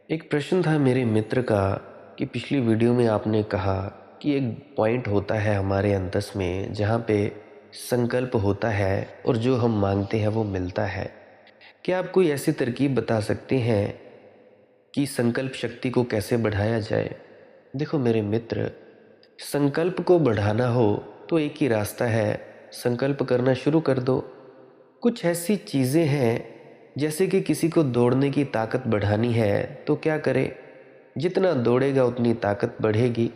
एक प्रश्न था मेरे मित्र का कि पिछली वीडियो में आपने कहा कि एक पॉइंट होता है हमारे अंतस में जहाँ पे संकल्प होता है और जो हम मांगते हैं वो मिलता है। क्या आप कोई ऐसी तरकीब बता सकते हैं कि संकल्प शक्ति को कैसे बढ़ाया जाए? देखो मेरे मित्र, संकल्प को बढ़ाना हो तो एक ही रास्ता है, संकल्प करना शुरू कर दो। कुछ ऐसी चीज़ें हैं, जैसे कि किसी को दौड़ने की ताकत बढ़ानी है तो क्या करे, जितना दौड़ेगा उतनी ताकत बढ़ेगी,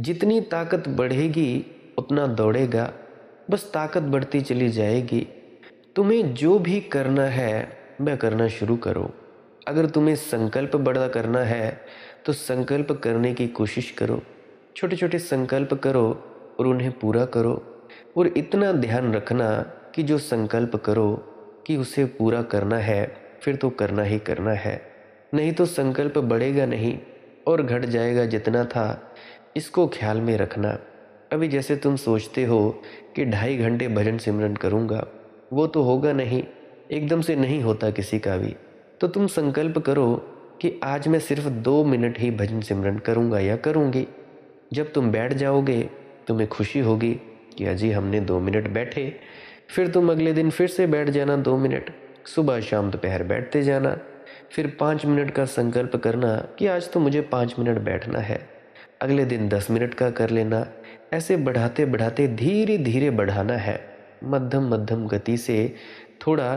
जितनी ताकत बढ़ेगी उतना दौड़ेगा, बस ताकत बढ़ती चली जाएगी। तुम्हें जो भी करना है वह करना शुरू करो। अगर तुम्हें संकल्प बड़ा करना है तो संकल्प करने की कोशिश करो। छोटे छोटे संकल्प करो और उन्हें पूरा करो। और इतना ध्यान रखना कि जो संकल्प करो कि उसे पूरा करना है, फिर तो करना ही करना है, नहीं तो संकल्प बढ़ेगा नहीं और घट जाएगा जितना था। इसको ख्याल में रखना। अभी जैसे तुम सोचते हो कि 2.5 घंटे भजन सिमरन करूँगा, वो तो होगा नहीं, एकदम से नहीं होता किसी का भी। तो तुम संकल्प करो कि आज मैं सिर्फ 2 मिनट ही भजन सिमरन करूँगा या करूँगी। जब तुम बैठ जाओगे तुम्हें खुशी होगी कि अजी हमने 2 मिनट बैठे। फिर तुम अगले दिन फिर से बैठ जाना 2 मिनट, सुबह शाम दोपहर बैठते जाना। फिर 5 मिनट का संकल्प करना कि आज तो मुझे 5 मिनट बैठना है। अगले दिन 10 मिनट का कर लेना। ऐसे बढ़ाते बढ़ाते धीरे धीरे बढ़ाना है, मध्यम मध्यम गति से। थोड़ा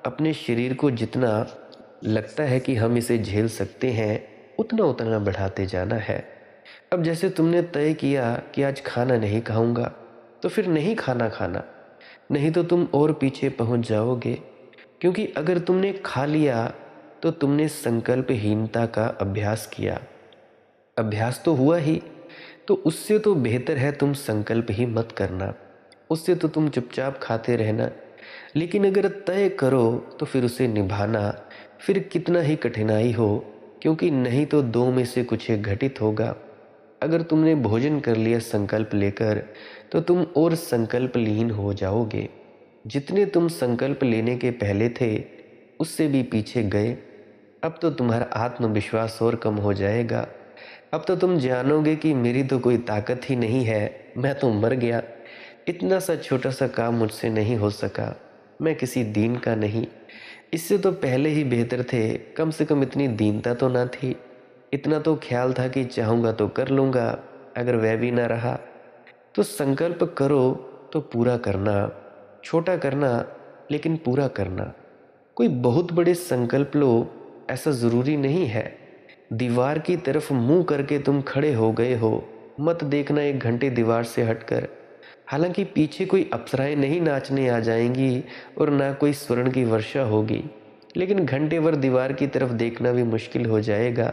अपने शरीर को जितना लगता है कि हम इसे झेल सकते हैं उतना उतना बढ़ाते जाना है। अब जैसे तुमने तय किया कि आज खाना नहीं खाऊंगा, तो फिर नहीं खाना खाना, नहीं तो तुम और पीछे पहुंच जाओगे। क्योंकि अगर तुमने खा लिया तो तुमने संकल्पहीनता का अभ्यास किया। अभ्यास तो हुआ ही, तो उससे तो बेहतर है तुम संकल्प ही मत करना। उससे तो तुम चुपचाप खाते रहना। लेकिन अगर तय करो तो फिर उसे निभाना फिर कितना ही कठिनाई हो, क्योंकि नहीं तो दो में से कुछ एक घटित होगा। अगर तुमने भोजन कर लिया संकल्प लेकर, तो तुम और संकल्पलीन हो जाओगे। जितने तुम संकल्प लेने के पहले थे उससे भी पीछे गए। अब तो तुम्हारा आत्मविश्वास और कम हो जाएगा। अब तो तुम जानोगे कि मेरी तो कोई ताकत ही नहीं है, मैं तो मर गया। इतना सा छोटा सा काम मुझसे नहीं हो सका, मैं किसी दीन का नहीं। इससे तो पहले ही बेहतर थे, कम से कम इतनी दीनता तो ना थी। इतना तो ख्याल था कि चाहूँगा तो कर लूँगा, अगर वह भी ना रहा। तो संकल्प करो तो पूरा करना, छोटा करना लेकिन पूरा करना। कोई बहुत बड़े संकल्प लो ऐसा ज़रूरी नहीं है। दीवार की तरफ मुंह करके तुम खड़े हो गए हो, मत देखना 1 घंटे दीवार से हटकर। हालांकि पीछे कोई अप्सराएं नहीं नाचने आ जाएंगी और ना कोई स्वर्ण की वर्षा होगी, लेकिन घंटे भर दीवार की तरफ देखना भी मुश्किल हो जाएगा।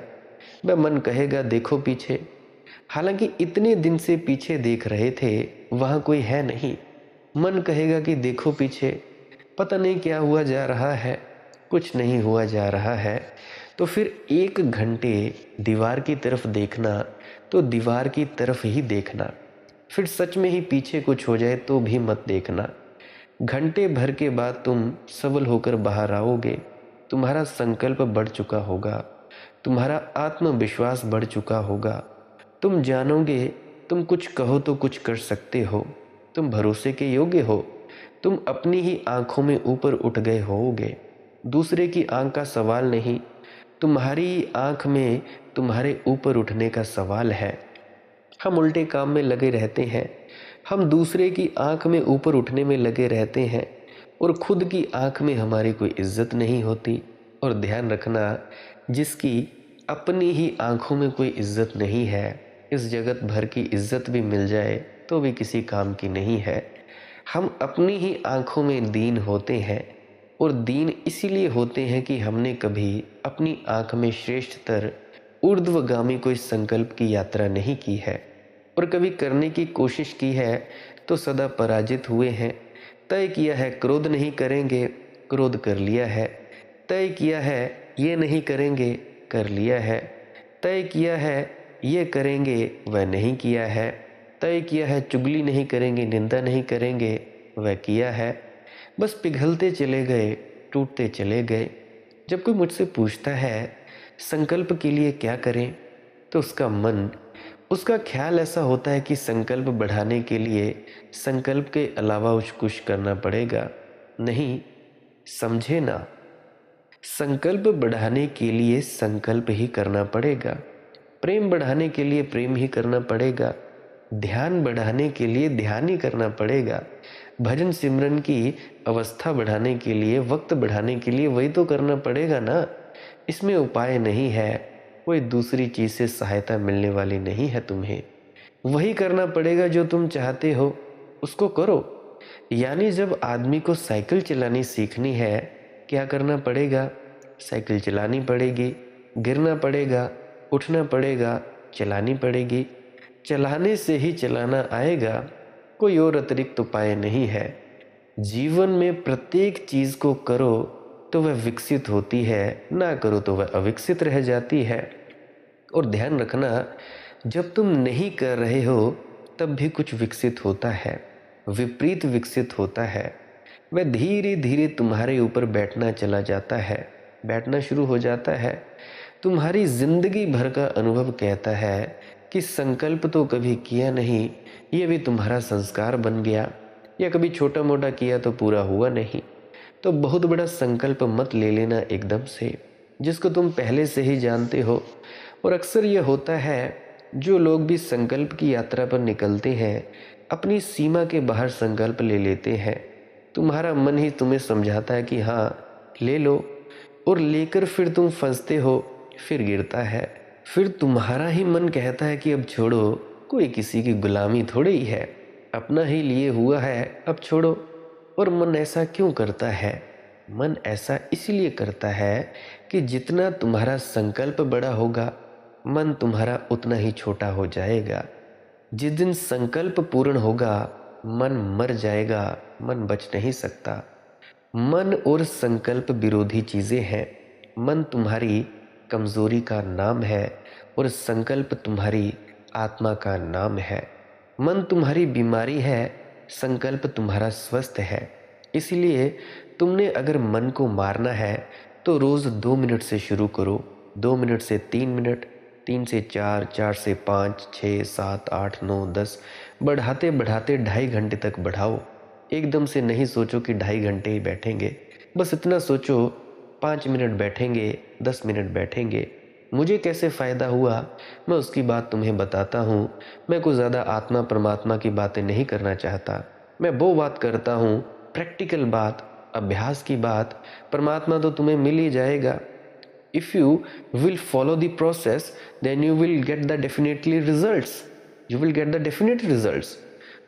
वह मन कहेगा देखो पीछे। हालांकि इतने दिन से पीछे देख रहे थे, वहां कोई है नहीं। मन कहेगा कि देखो पीछे, पता नहीं क्या हुआ जा रहा है, कुछ नहीं हुआ जा रहा है। तो फिर 1 घंटे दीवार की तरफ देखना तो दीवार की तरफ ही देखना। फिर सच में ही पीछे कुछ हो जाए तो भी मत देखना। घंटे भर के बाद तुम सबल होकर बाहर आओगे। तुम्हारा संकल्प बढ़ चुका होगा, तुम्हारा आत्मविश्वास बढ़ चुका होगा। तुम जानोगे तुम कुछ कहो तो कुछ कर सकते हो, तुम भरोसे के योग्य हो। तुम अपनी ही आंखों में ऊपर उठ गए होगे, दूसरे की आंख का सवाल नहीं, तुम्हारी आंख में तुम्हारे ऊपर उठने का सवाल है। हम उल्टे काम में लगे रहते हैं, हम दूसरे की आंख में ऊपर उठने में लगे रहते हैं और खुद की आंख में हमारी कोई इज्जत नहीं होती। और ध्यान रखना, जिसकी अपनी ही आंखों में कोई इज्जत नहीं है, इस जगत भर की इज्जत भी मिल जाए तो भी किसी काम की नहीं है। हम अपनी ही आंखों में दीन होते हैं, और दीन इसीलिए होते हैं कि हमने कभी अपनी आंख में श्रेष्ठतर ऊर्ध्वगामी कोई संकल्प की यात्रा नहीं की है, और कभी करने की कोशिश की है तो सदा पराजित हुए हैं। तय किया है क्रोध नहीं करेंगे, क्रोध कर लिया है। तय किया है ये नहीं करेंगे, कर लिया है। तय किया है ये करेंगे, वह नहीं किया है। तय किया है चुगली नहीं करेंगे, निंदा नहीं करेंगे, वह किया है। बस पिघलते चले गए, टूटते चले गए। जब कोई मुझसे पूछता है संकल्प के लिए क्या करें, तो उसका ख्याल ऐसा होता है कि संकल्प बढ़ाने के लिए संकल्प के अलावा कुछ करना पड़ेगा। नहीं, समझे ना, संकल्प बढ़ाने के लिए संकल्प ही करना पड़ेगा। प्रेम बढ़ाने के लिए प्रेम ही करना पड़ेगा। ध्यान बढ़ाने के लिए ध्यान ही करना पड़ेगा। भजन सिमरन की अवस्था बढ़ाने के लिए, वक्त बढ़ाने के लिए वही तो करना पड़ेगा ना। इसमें उपाय नहीं है, कोई दूसरी चीज़ से सहायता मिलने वाली नहीं है। तुम्हें वही करना पड़ेगा जो तुम चाहते हो, उसको करो। यानी जब आदमी को साइकिल चलानी सीखनी है, क्या करना पड़ेगा? साइकिल चलानी पड़ेगी, गिरना पड़ेगा, उठना पड़ेगा, चलानी पड़ेगी। चलाने से ही चलाना आएगा, कोई और अतिरिक्त उपाय नहीं है। जीवन में प्रत्येक चीज़ को करो तो वह विकसित होती है, ना करो तो वह अविकसित रह जाती है। और ध्यान रखना, जब तुम नहीं कर रहे हो तब भी कुछ विकसित होता है, विपरीत विकसित होता है। वह धीरे धीरे तुम्हारे ऊपर बैठना चला जाता है। बैठना शुरू हो जाता है। तुम्हारी जिंदगी भर का अनुभव कहता है कि संकल्प तो कभी किया नहीं, ये भी तुम्हारा संस्कार बन गया, या कभी छोटा मोटा किया तो पूरा हुआ नहीं। तो बहुत बड़ा संकल्प मत ले लेना एकदम से, जिसको तुम पहले से ही जानते हो। और अक्सर यह होता है, जो लोग भी संकल्प की यात्रा पर निकलते हैं अपनी सीमा के बाहर संकल्प ले लेते हैं। तुम्हारा मन ही तुम्हें समझाता है कि हाँ ले लो, और लेकर फिर तुम फंसते हो, फिर गिरता है। फिर तुम्हारा ही मन कहता है कि अब छोड़ो, कोई किसी की गुलामी थोड़ी ही है, अपना ही लिए हुआ है, अब छोड़ो। और मन ऐसा क्यों करता है? मन ऐसा इसलिए करता है कि जितना तुम्हारा संकल्प बड़ा होगा, मन तुम्हारा उतना ही छोटा हो जाएगा। जिस दिन संकल्प पूर्ण होगा, मन मर जाएगा, मन बच नहीं सकता। मन और संकल्प विरोधी चीजें हैं। मन तुम्हारी कमजोरी का नाम है और संकल्प तुम्हारी आत्मा का नाम है। मन तुम्हारी बीमारी है, संकल्प तुम्हारा स्वस्थ है। इसलिए तुमने अगर मन को मारना है तो रोज 2 मिनट से शुरू करो, 2 मिनट से 3 मिनट, 3 से 4, 4 से 5, 6, 7, 8, 9, 10, बढ़ाते बढ़ाते 2.5 घंटे तक बढ़ाओ। एकदम से नहीं सोचो कि 2.5 घंटे ही बैठेंगे, बस इतना सोचो 5 मिनट बैठेंगे, 10 मिनट बैठेंगे। मुझे कैसे फ़ायदा हुआ मैं उसकी बात तुम्हें बताता हूँ। मैं कुछ ज़्यादा आत्मा परमात्मा की बातें नहीं करना चाहता, मैं वो बात करता हूँ, प्रैक्टिकल बात, अभ्यास की बात। परमात्मा तो तुम्हें मिल ही जाएगा। If you will follow the process then you will get the definitely results, you will get the definite results.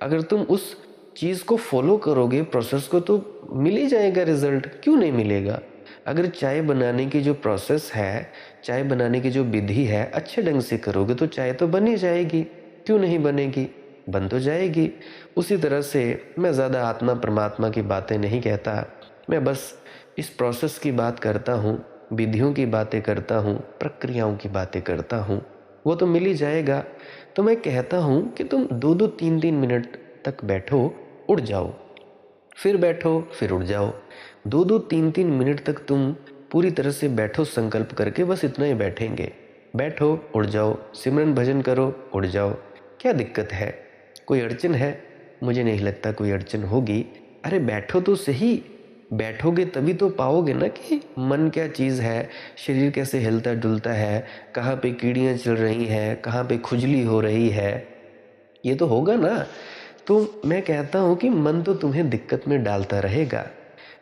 अगर तुम उस चीज़ को फॉलो करोगे, प्रोसेस को, तो मिल ही जाएगा रिजल्ट, क्यों नहीं मिलेगा। अगर चाय बनाने की जो प्रोसेस है, चाय बनाने की जो विधि है, अच्छे ढंग से करोगे तो चाय तो बन ही जाएगी, क्यों नहीं बनेगी, बन तो जाएगी। उसी तरह से मैं ज़्यादा आत्मा परमात्मा की बातें नहीं कहता, मैं बस इस प्रोसेस की बात करता हूँ, विधियों की बातें करता हूँ, प्रक्रियाओं की बातें करता हूँ, वो तो मिल ही जाएगा। तो मैं कहता हूँ कि तुम 2-2, 3-3 मिनट तक बैठो, उड़ जाओ, फिर बैठो, फिर उड़ जाओ। 2-2, 3-3 मिनट तक तुम पूरी तरह से बैठो संकल्प करके, बस इतना ही बैठेंगे। बैठो, उड़ जाओ, सिमरन भजन करो, उड़ जाओ। क्या दिक्कत है? कोई अड़चन है? मुझे नहीं लगता कोई अड़चन होगी। अरे बैठो तो सही, बैठोगे तभी तो पाओगे ना कि मन क्या चीज़ है, शरीर कैसे हिलता डुलता है, कहाँ पे कीड़ियाँ चल रही हैं, कहाँ पे खुजली हो रही है, ये तो होगा ना। तो मैं कहता हूँ कि मन तो तुम्हें दिक्कत में डालता रहेगा।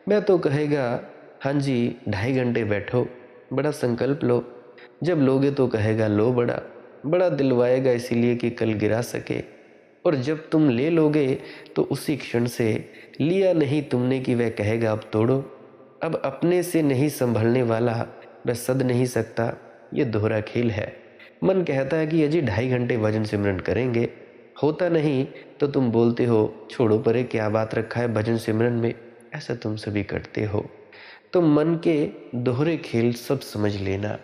मैं तो कहेगा हाँ जी 2.5 घंटे बैठो, बड़ा संकल्प लो। जब लोगे तो कहेगा लो, बड़ा बड़ा दिलवाएगा, इसीलिए कि कल गिरा सके। और जब तुम ले लोगे तो उसी क्षण से लिया नहीं तुमने कि वह कहेगा अब तोड़ो। अब अपने से नहीं संभलने वाला वह सद नहीं सकता, ये दोहरा खेल है। मन कहता है कि अजी 2.5 घंटे भजन सिमरन करेंगे, होता नहीं तो तुम बोलते हो छोड़ो परे, क्या बात रखा है भजन सिमरन में, ऐसा तुम सभी करते हो। तो मन के दोहरे खेल सब समझ लेना।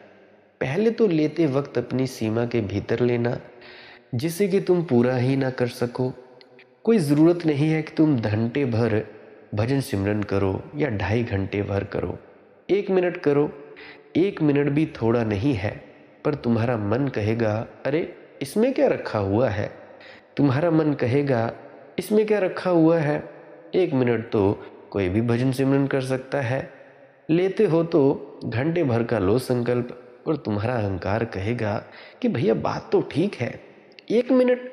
पहले तो लेते वक्त अपनी सीमा के भीतर लेना, जिसे कि तुम पूरा ही ना कर सको। कोई ज़रूरत नहीं है कि तुम घंटे भर भजन सिमरन करो या 2.5 घंटे भर करो, 1 मिनट करो। 1 मिनट भी थोड़ा नहीं है, पर तुम्हारा मन कहेगा अरे इसमें क्या रखा हुआ है, तुम्हारा मन कहेगा इसमें क्या रखा हुआ है। 1 मिनट तो कोई भी भजन सिमरन कर सकता है। लेते हो तो घंटे भर का लो संकल्प, और तुम्हारा अहंकार कहेगा कि भैया बात तो ठीक है, 1 मिनट।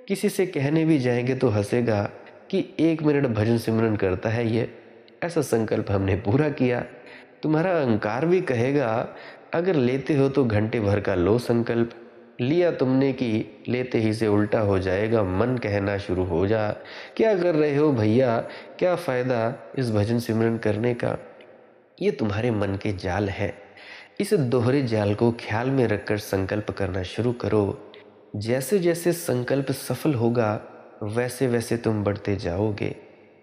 किसी से कहने भी जाएंगे तो हंसेगा कि 1 मिनट भजन सिमरन करता है ये, ऐसा संकल्प हमने पूरा किया। तुम्हारा अहंकार भी कहेगा अगर लेते हो तो घंटे भर का लो संकल्प, लिया तुमने कि लेते ही से उल्टा हो जाएगा। मन कहना शुरू हो जा क्या कर रहे हो भैया, क्या फ़ायदा इस भजन सिमरन करने का। ये तुम्हारे मन के जाल है। इस दोहरे जाल को ख्याल में रखकर संकल्प करना शुरू करो। जैसे जैसे संकल्प सफल होगा वैसे वैसे तुम बढ़ते जाओगे।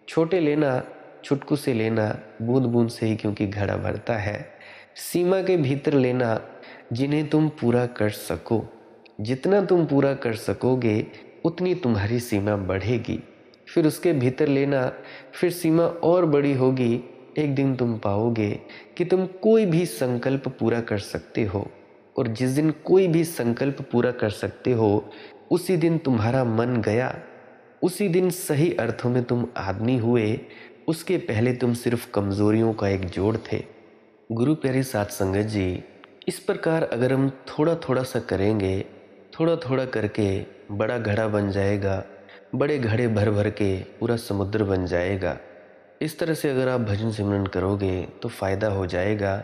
छोटे लेना, चुटकू से लेना, बूंद बूंद से ही क्योंकि घड़ा भरता है। सीमा के भीतर लेना जिन्हें तुम पूरा कर सको। जितना तुम पूरा कर सकोगे उतनी तुम्हारी सीमा बढ़ेगी। फिर उसके भीतर लेना, फिर सीमा और बड़ी होगी, एक दिन तुम पाओगे कि तुम कोई भी संकल्प पूरा कर सकते हो, और जिस दिन कोई भी संकल्प पूरा कर सकते हो उसी दिन तुम्हारा मन गया, उसी दिन सही अर्थों में तुम आदमी हुए। उसके पहले तुम सिर्फ कमजोरियों का एक जोड़ थे। गुरु प्यारी साध संगत जी, इस प्रकार अगर हम थोड़ा थोड़ा सा करेंगे, थोड़ा थोड़ा करके बड़ा घड़ा बन जाएगा, बड़े घड़े भर भर के पूरा समुद्र बन जाएगा। इस तरह से अगर आप भजन सिमरन करोगे तो फ़ायदा हो जाएगा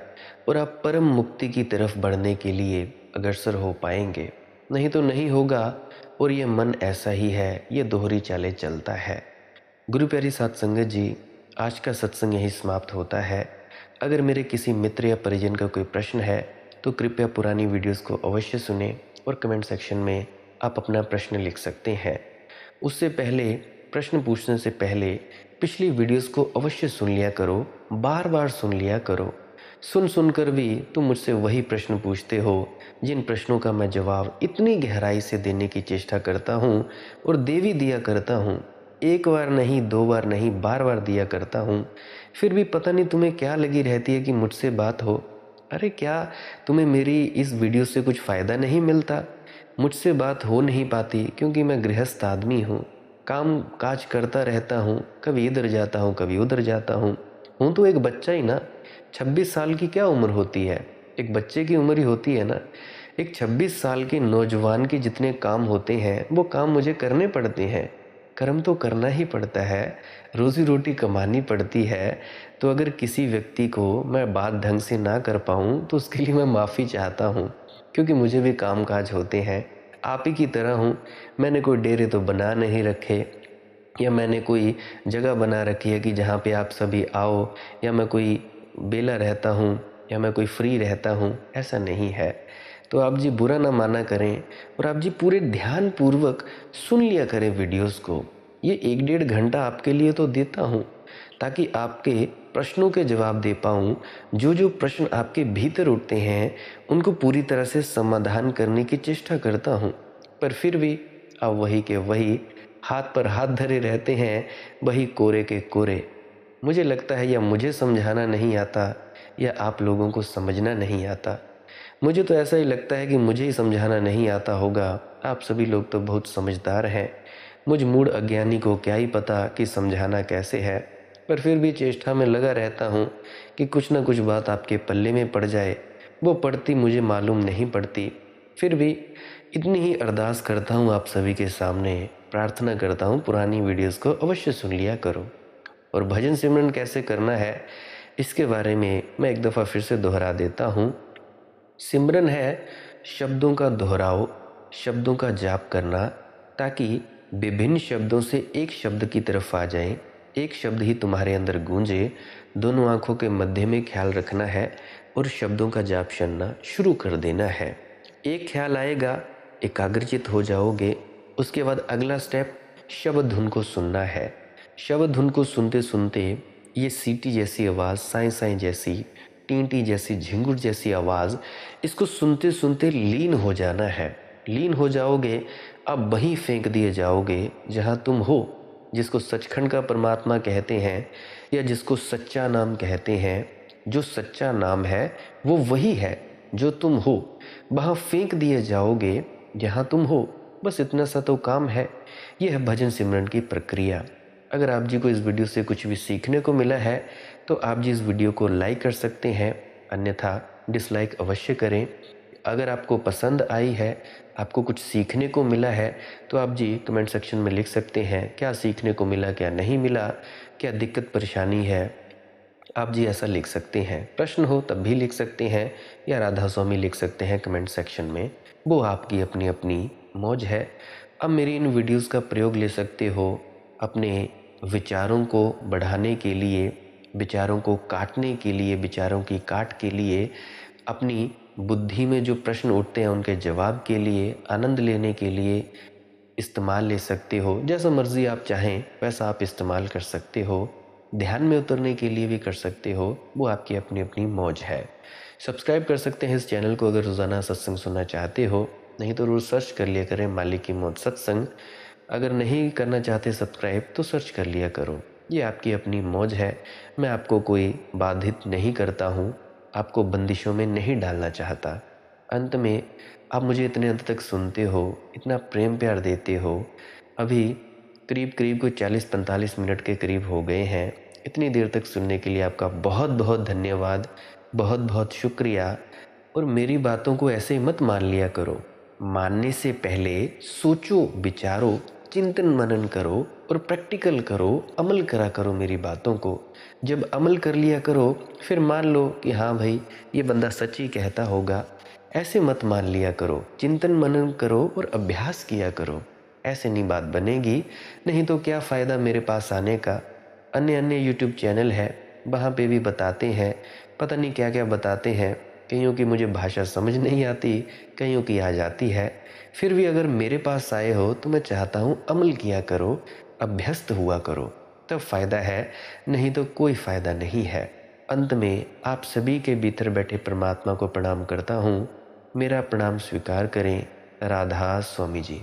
और आप परम मुक्ति की तरफ बढ़ने के लिए अग्रसर हो पाएंगे। नहीं तो नहीं होगा, और ये मन ऐसा ही है, ये दोहरी चालें चलता है। गुरु प्यारी साध संगत जी, आज का सत्संग यही समाप्त होता है। अगर मेरे किसी मित्र या परिजन का कोई प्रश्न है तो कृपया पुरानी वीडियोस को अवश्य सुने और कमेंट सेक्शन में आप अपना प्रश्न लिख सकते हैं। उससे पहले, प्रश्न पूछने से पहले पिछली वीडियोस को अवश्य सुन लिया करो, बार बार सुन लिया करो। सुन कर भी तुम मुझसे वही प्रश्न पूछते हो जिन प्रश्नों का मैं जवाब इतनी गहराई से देने की चेष्टा करता हूँ और दे भी दिया करता हूँ। एक बार नहीं, दो बार नहीं, बार बार दिया करता हूँ। फिर भी पता नहीं तुम्हें क्या लगी रहती है कि मुझसे बात हो। अरे क्या तुम्हें मेरी इस वीडियो से कुछ फ़ायदा नहीं मिलता? मुझसे बात हो नहीं पाती क्योंकि मैं गृहस्थ आदमी हूँ, काम काज करता रहता हूँ, कभी इधर जाता हूँ, कभी उधर जाता हूँ तो एक बच्चा ही ना। 26 साल की क्या उम्र होती है? एक बच्चे की उम्र ही होती है ना। एक 26 साल के नौजवान के जितने काम होते हैं वो काम मुझे करने पड़ते हैं। कर्म तो करना ही पड़ता है, रोज़ी रोटी कमानी पड़ती है। तो अगर किसी व्यक्ति को मैं बात ढंग से ना कर पाऊँ तो उसके लिए मैं माफ़ी चाहता हूँ, क्योंकि मुझे भी काम काज होते हैं। आप ही की तरह हूँ। मैंने कोई डेरे तो बना नहीं रखे, या मैंने कोई जगह बना रखी है कि जहाँ पे आप सभी आओ, या मैं कोई बेला रहता हूँ, या मैं कोई फ्री रहता हूँ, ऐसा नहीं है। तो आप जी बुरा ना माना करें, और आप जी पूरे ध्यान पूर्वक सुन लिया करें वीडियोस को। ये 1-1.5 घंटा आपके लिए तो देता हूँ ताकि आपके प्रश्नों के जवाब दे पाऊँ। जो जो प्रश्न आपके भीतर उठते हैं उनको पूरी तरह से समाधान करने की चेष्टा करता हूँ। पर फिर भी आप वही के वही हाथ पर हाथ धरे रहते हैं, वही कोरे के कोरे। मुझे लगता है या मुझे समझाना नहीं आता या आप लोगों को समझना नहीं आता। मुझे तो ऐसा ही लगता है कि मुझे ही समझाना नहीं आता होगा। आप सभी लोग तो बहुत समझदार हैं। मुझ मूढ़ अज्ञानी को क्या ही पता कि समझाना कैसे है। पर फिर भी चेष्टा में लगा रहता हूँ कि कुछ ना कुछ बात आपके पल्ले में पड़ जाए। वो पड़ती मुझे मालूम नहीं पड़ती। फिर भी इतनी ही अरदास करता हूँ आप सभी के सामने, प्रार्थना करता हूँ पुरानी वीडियोस को अवश्य सुन लिया करो। और भजन सिमरन कैसे करना है इसके बारे में मैं एक दफ़ा फिर से दोहरा देता हूँ। सिमरन है शब्दों का दोहराव, शब्दों का जाप करना, ताकि विभिन्न शब्दों से एक शब्द की तरफ आ जाएं, एक शब्द ही तुम्हारे अंदर गूंजे। दोनों आंखों के मध्य में ख्याल रखना है और शब्दों का जाप करना शुरू कर देना है। एक ख्याल आएगा, एकाग्रचित हो जाओगे। उसके बाद अगला स्टेप शब्द धुन को सुनना है। शब्द धुन को सुनते सुनते ये सीटी जैसी आवाज़, साई साई जैसी, टींटी जैसी, झिंगुर जैसी आवाज़, इसको सुनते सुनते लीन हो जाना है। लीन हो जाओगे, अब वहीं फेंक दिए जाओगे जहाँ तुम हो, जिसको सचखंड का परमात्मा कहते हैं या जिसको सच्चा नाम कहते हैं। जो सच्चा नाम है वो वही है जो तुम हो। वहाँ फेंक दिए जाओगे जहाँ तुम हो। बस इतना सा तो काम है। ये है भजन सिमरन की प्रक्रिया। अगर आप जी को इस वीडियो से कुछ भी सीखने को मिला है तो आप जी इस वीडियो को लाइक कर सकते हैं, अन्यथा डिसलाइक अवश्य करें। अगर आपको पसंद आई है, आपको कुछ सीखने को मिला है, तो आप जी कमेंट सेक्शन में लिख सकते हैं क्या सीखने को मिला, क्या नहीं मिला, क्या दिक्कत परेशानी है। आप जी ऐसा लिख सकते हैं। प्रश्न हो तब भी लिख सकते हैं, या राधा स्वामी लिख सकते हैं कमेंट सेक्शन में। वो आपकी अपनी अपनी मौज है। अब मेरी इन वीडियोस का प्रयोग ले सकते हो अपने विचारों को बढ़ाने के लिए, विचारों को काटने के लिए, विचारों की काट के लिए, अपनी बुद्धि में जो प्रश्न उठते हैं उनके जवाब के लिए, आनंद लेने के लिए इस्तेमाल ले सकते हो। जैसा मर्जी आप चाहें वैसा आप इस्तेमाल कर सकते हो। ध्यान में उतरने के लिए भी कर सकते हो, वो आपकी अपनी अपनी मौज है। सब्सक्राइब कर सकते हैं इस चैनल को अगर रोज़ाना सत्संग सुनना चाहते हो। नहीं तो रोज़ सर्च कर लिया करें मालिक की मौत सत्संग। अगर नहीं करना चाहते सब्सक्राइब तो सर्च कर लिया करो ये आपकी अपनी मौज है। मैं आपको कोई बाधित नहीं करता हूँ, आपको बंदिशों में नहीं डालना चाहता। अंत में आप मुझे इतने अंत तक सुनते हो, इतना प्रेम प्यार देते हो। अभी करीब-करीब कोई 40-45 मिनट के करीब हो गए हैं। इतनी देर तक सुनने के लिए आपका बहुत-बहुत धन्यवाद, बहुत-बहुत शुक्रिया। और मेरी बातों को ऐसे मत मान लिया करो। मानने से पहले सोचो, विचारो, चिंतन मनन करो और प्रैक्टिकल करो, अमल करा करो मेरी बातों को। जब अमल कर लिया करो, फिर मान लो कि हाँ भाई, ये बंदा सच ही कहता होगा। ऐसे मत मान लिया करो, चिंतन मनन करो और अभ्यास किया करो। ऐसे नहीं बात बनेगी, नहीं तो क्या फ़ायदा मेरे पास आने का। अन्य यूट्यूब चैनल है, वहाँ पे भी बताते हैं, पता नहीं क्या क्या बताते हैं। कईयों की मुझे भाषा समझ नहीं आती, कईयों की आ जाती है। फिर भी अगर मेरे पास आए हो तो मैं चाहता हूँ अमल किया करो, अभ्यस्त हुआ करो, तब फ़ायदा है, नहीं तो कोई फ़ायदा नहीं है। अंत में आप सभी के भीतर बैठे परमात्मा को प्रणाम करता हूँ। मेरा प्रणाम स्वीकार करें। राधा स्वामी जी।